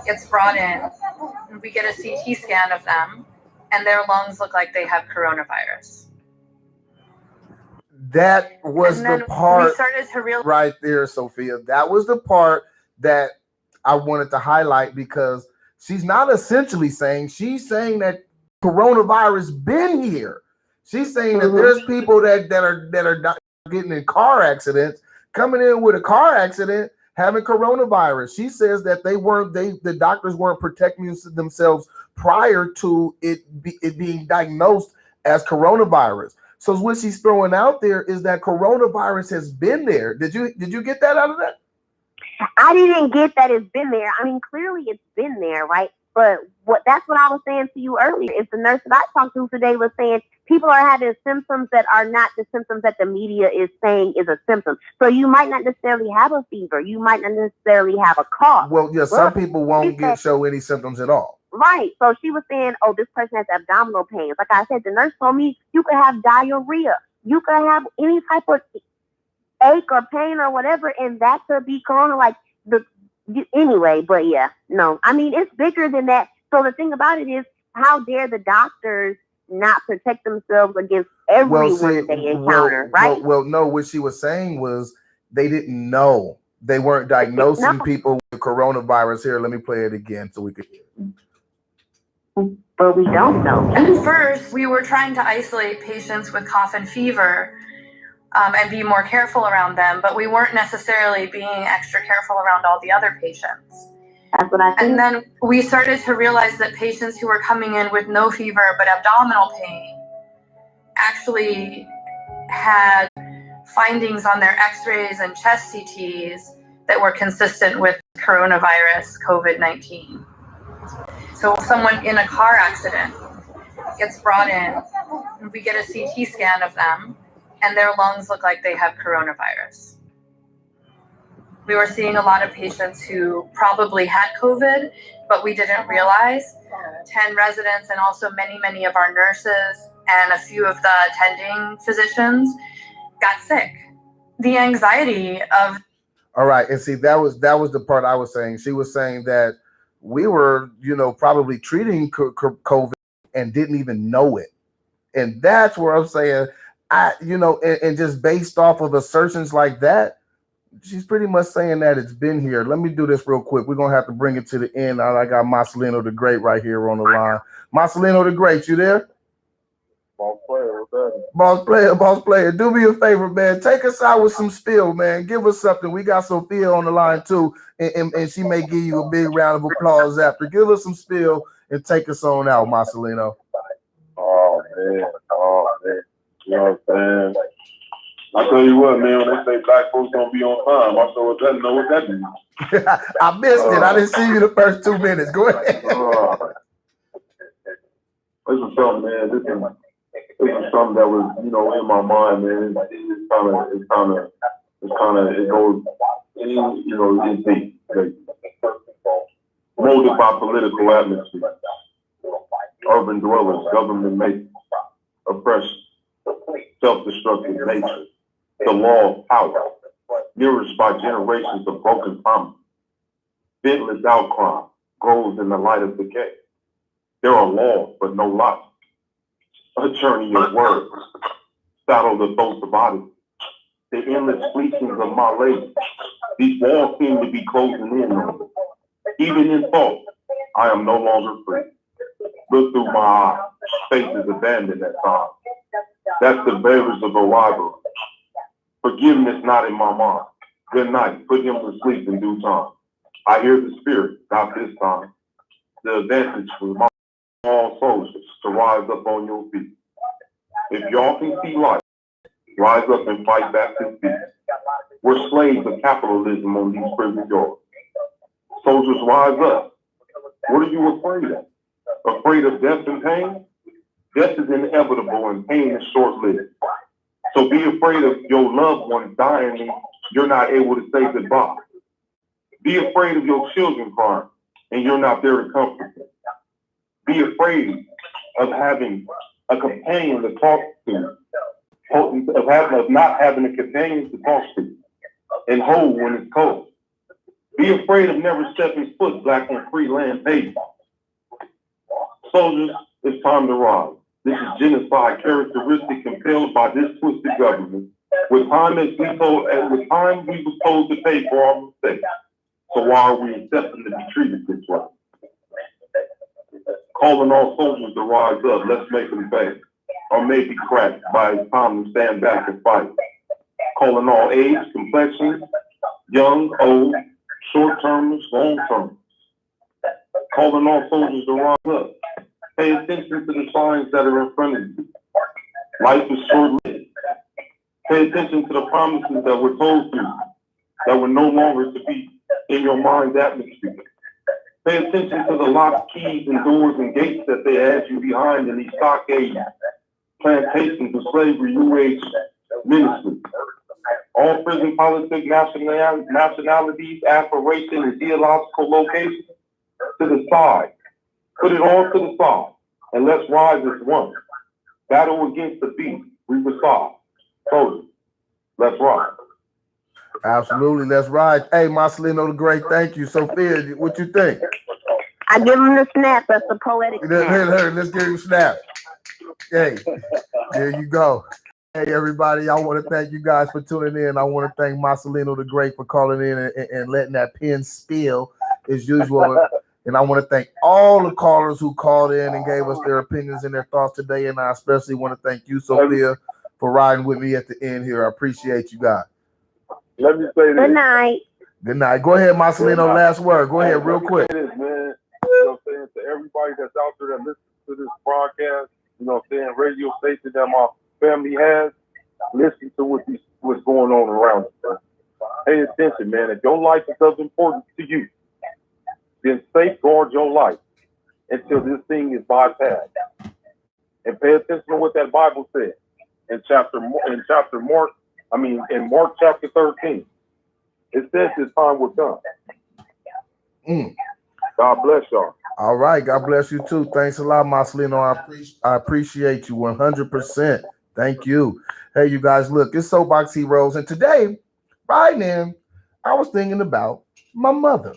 Speaker 16: gets brought in, and we get a CT scan of them, and their lungs look like they have coronavirus.
Speaker 2: That was the part
Speaker 16: we started to realize
Speaker 2: right there, Sophia. That was the part that I wanted to highlight, because she's not essentially saying, she's saying that coronavirus been here. She's saying that there's people that are getting in car accidents, coming in with a car accident, having coronavirus. She says that the doctors weren't protecting themselves prior to it being diagnosed as coronavirus. So what she's throwing out there is that coronavirus has been there. Did you get that out of that?
Speaker 14: I didn't get that it's been there. I mean, clearly it's been there, right? But that's what I was saying to you earlier. It's the nurse that I talked to today was saying people are having symptoms that are not the symptoms that the media is saying is a symptom. So you might not necessarily have a fever. You might not necessarily have a cough.
Speaker 2: Well, yeah, some people won't show any symptoms at all.
Speaker 14: Right. So she was saying, oh, this person has abdominal pains. Like I said, the nurse told me you could have diarrhea. You could have any type of ache or pain or whatever, and that could be corona. Anyway, but yeah, no. I mean, it's bigger than that. So the thing about it is, how dare the doctors not protect themselves against everyone that they encounter, right?
Speaker 2: Well, no, what she was saying was they didn't know. They weren't diagnosing people with coronavirus. Here, let me play it again so we could hear it.
Speaker 14: But we don't know.
Speaker 16: At first, we were trying to isolate patients with cough and fever and be more careful around them, but we weren't necessarily being extra careful around all the other patients.
Speaker 14: That's what I think.
Speaker 16: And then we started to realize that patients who were coming in with no fever but abdominal pain actually had findings on their x-rays and chest CTs that were consistent with coronavirus, COVID-19. So someone in a car accident gets brought in, and we get a CT scan of them, and their lungs look like they have coronavirus. We were seeing a lot of patients who probably had COVID, but we didn't realize. 10 residents and also many of our nurses and a few of the attending physicians got sick. The anxiety of.
Speaker 2: All right, and see that was the part I was saying. She was saying that we were, probably treating COVID and didn't even know it, and that's where I'm saying, and just based off of assertions like that, she's pretty much saying that it's been here. Let me do this real quick. We're gonna have to bring it to the end. I got Marcelino the Great right here on the line. Marcelino the Great, you there? Boss player, do me a favor, man. Take us out with some spill, man. Give us something. We got Sophia on the line too, and she may give you a big round of applause after. Give us some spill and take us on out, Marcelino.
Speaker 12: Oh man. You know what I'm saying? I tell you what, man, when they say black folks don't be on time, I sure doesn't know what that means.
Speaker 2: I missed it. I didn't see you the first 2 minutes. Go ahead.
Speaker 12: This is something, man. This is something that was, in my mind, man. It goes, it's deep. Like, molded by political atmosphere, urban dwellers, government made, oppression, self-destructive nature, the law of power, nourished by generations of broken promise, ventless outcry, grows in the light of decay. There are laws, but no logic. A journey of words, saddle the thoughts of bodies, the endless fleetings of my lady. These walls seem to be closing in on me. Even in thought, I am no longer free. Look through my eyes, faces abandoned at times. That's the bearers of arrival. Forgiveness not in my mind. Good night, put him to sleep in due time. I hear the spirit, not this time. The advantage for my small soldiers to rise up on your feet. If y'all can see life, rise up and fight back to peace. We're slaves of capitalism on these prison yards. Soldiers, rise up. What are you afraid of? Afraid of death and pain? Death is inevitable and pain is short-lived. So be afraid of your loved ones dying and you're not able to say goodbye. Be afraid of your children crying and you're not there to comfort them. Be afraid of having a companion to talk to, of not having a companion to talk to and hold when it's cold. Be afraid of never stepping foot back on free land pavement. Soldiers, it's time to rise. This is genocide characteristic compelled by this twisted government. With time we was told to pay for our mistakes. So why are we accepting to be treated this way? Calling all soldiers to rise up, let's make them pay. Or maybe crack by it's time to stand back and fight. Calling all age, complexions, young, old, short-termers, long-termers. Calling all soldiers to rise up. Pay attention to the signs that are in front of you. Life is short-lived. Pay attention to the promises that were told to you that were no longer to be in your mind's atmosphere. Pay attention to the locked keys and doors and gates that they had you behind in these stockades, plantations of slavery, New Age ministries. All prison politics, nationalities, aspiration, and theological locations to the side. Put it all to the side, and let's rise as one. Battle against the beast. We resolve. Soldiers, let's rise.
Speaker 2: Absolutely, let's ride. Hey, Marcelino the Great, thank you. Sophia, what you think?
Speaker 14: I give him the snap. That's the poetic snap.
Speaker 2: Let's give him a snap. Hey, there you go. Hey, everybody, I want to thank you guys for tuning in. I want to thank Marcelino the Great for calling in and letting that pen spill as usual. And I want to thank all the callers who called in and gave us their opinions and their thoughts today. And I especially want to thank you, Sophia, for riding with me at the end here. I appreciate you guys.
Speaker 12: Let me say this.
Speaker 14: Good night.
Speaker 2: Good night. Go ahead, Marcelino. Last word. Go ahead, real quick.
Speaker 12: This, man. You know what I'm saying? To everybody that's out there that listens to this broadcast, you know what I'm saying? Radio station that my family has, listen to what's going on around us, man. Pay attention, man. If your life is of importance to you, then safeguard your life until this thing is bypassed. And pay attention to what that Bible said in Mark chapter 13. It says this time will come. God bless y'all.
Speaker 2: All right. God bless you too. Thanks a lot, Marcelino. I appreciate you 100%. Thank you. Hey, you guys, look, it's Soapbox Heroes. And today, right in, I was thinking about my mother.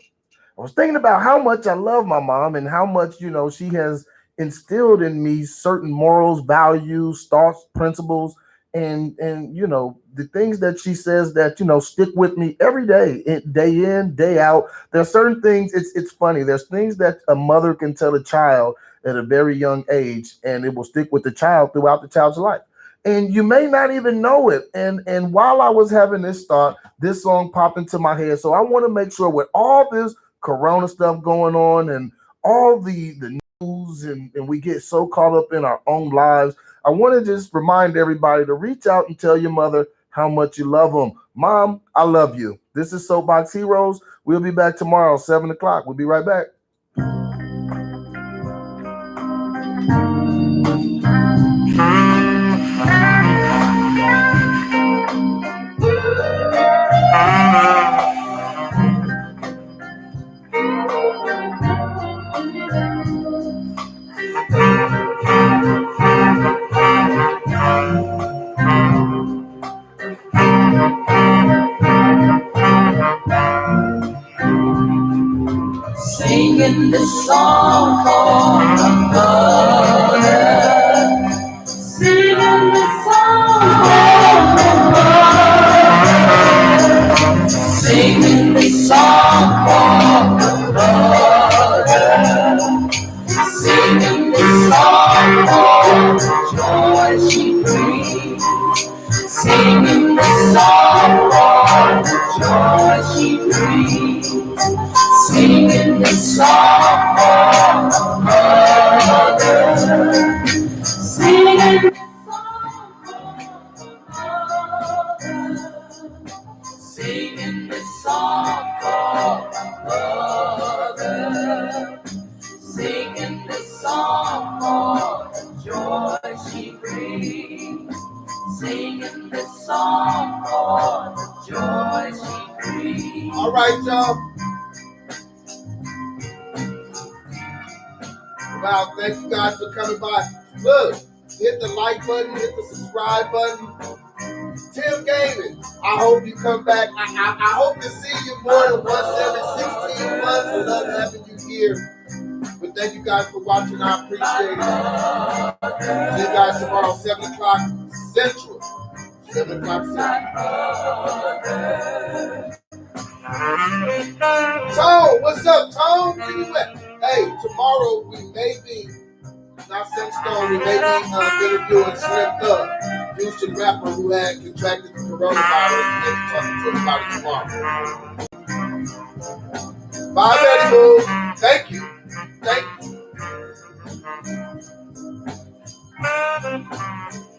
Speaker 2: I was thinking about how much I love my mom and how much, she has instilled in me certain morals, values, thoughts, principles, and the things that she says that, stick with me every day, day in, day out. There's certain things, it's funny. There's things that a mother can tell a child at a very young age, and it will stick with the child throughout the child's life. And you may not even know it. And while I was having this thought, this song popped into my head. So I want to make sure with all this Corona stuff going on and all the news and we get so caught up in our own lives, I want to just remind everybody to reach out and tell your mother how much you love them. Mom, I love you. This is Soapbox Heroes. We'll be back tomorrow, 7 o'clock. We'll be right back.
Speaker 1: Singing this song for my mother. Singing this song for my mother. Singing this song for my mother. Singing this song for the joy she brings. Singing this song for the joy she brings. Singing this song for my mother. Singing this song for my mother. Singing this song for the joy she brings. Singing this song for the joy she brings. All right, y'all. Wow, thank you guys for coming by. Look, hit the like button, hit the subscribe button. Tim Gaming, I hope you come back. I hope to see you more than once every 16 months. We love having you here. But thank you guys for watching. I appreciate it. See you guys tomorrow, 7 o'clock Central. 7 o'clock Central. Tone, what's up, Tone? Where you at? Hey, tomorrow we may be, not set stone, we may be interviewing Slim Thug, Houston rapper who had contracted the coronavirus, and we'll be talking to him about it tomorrow. Bye, Betty Boo. Thank you.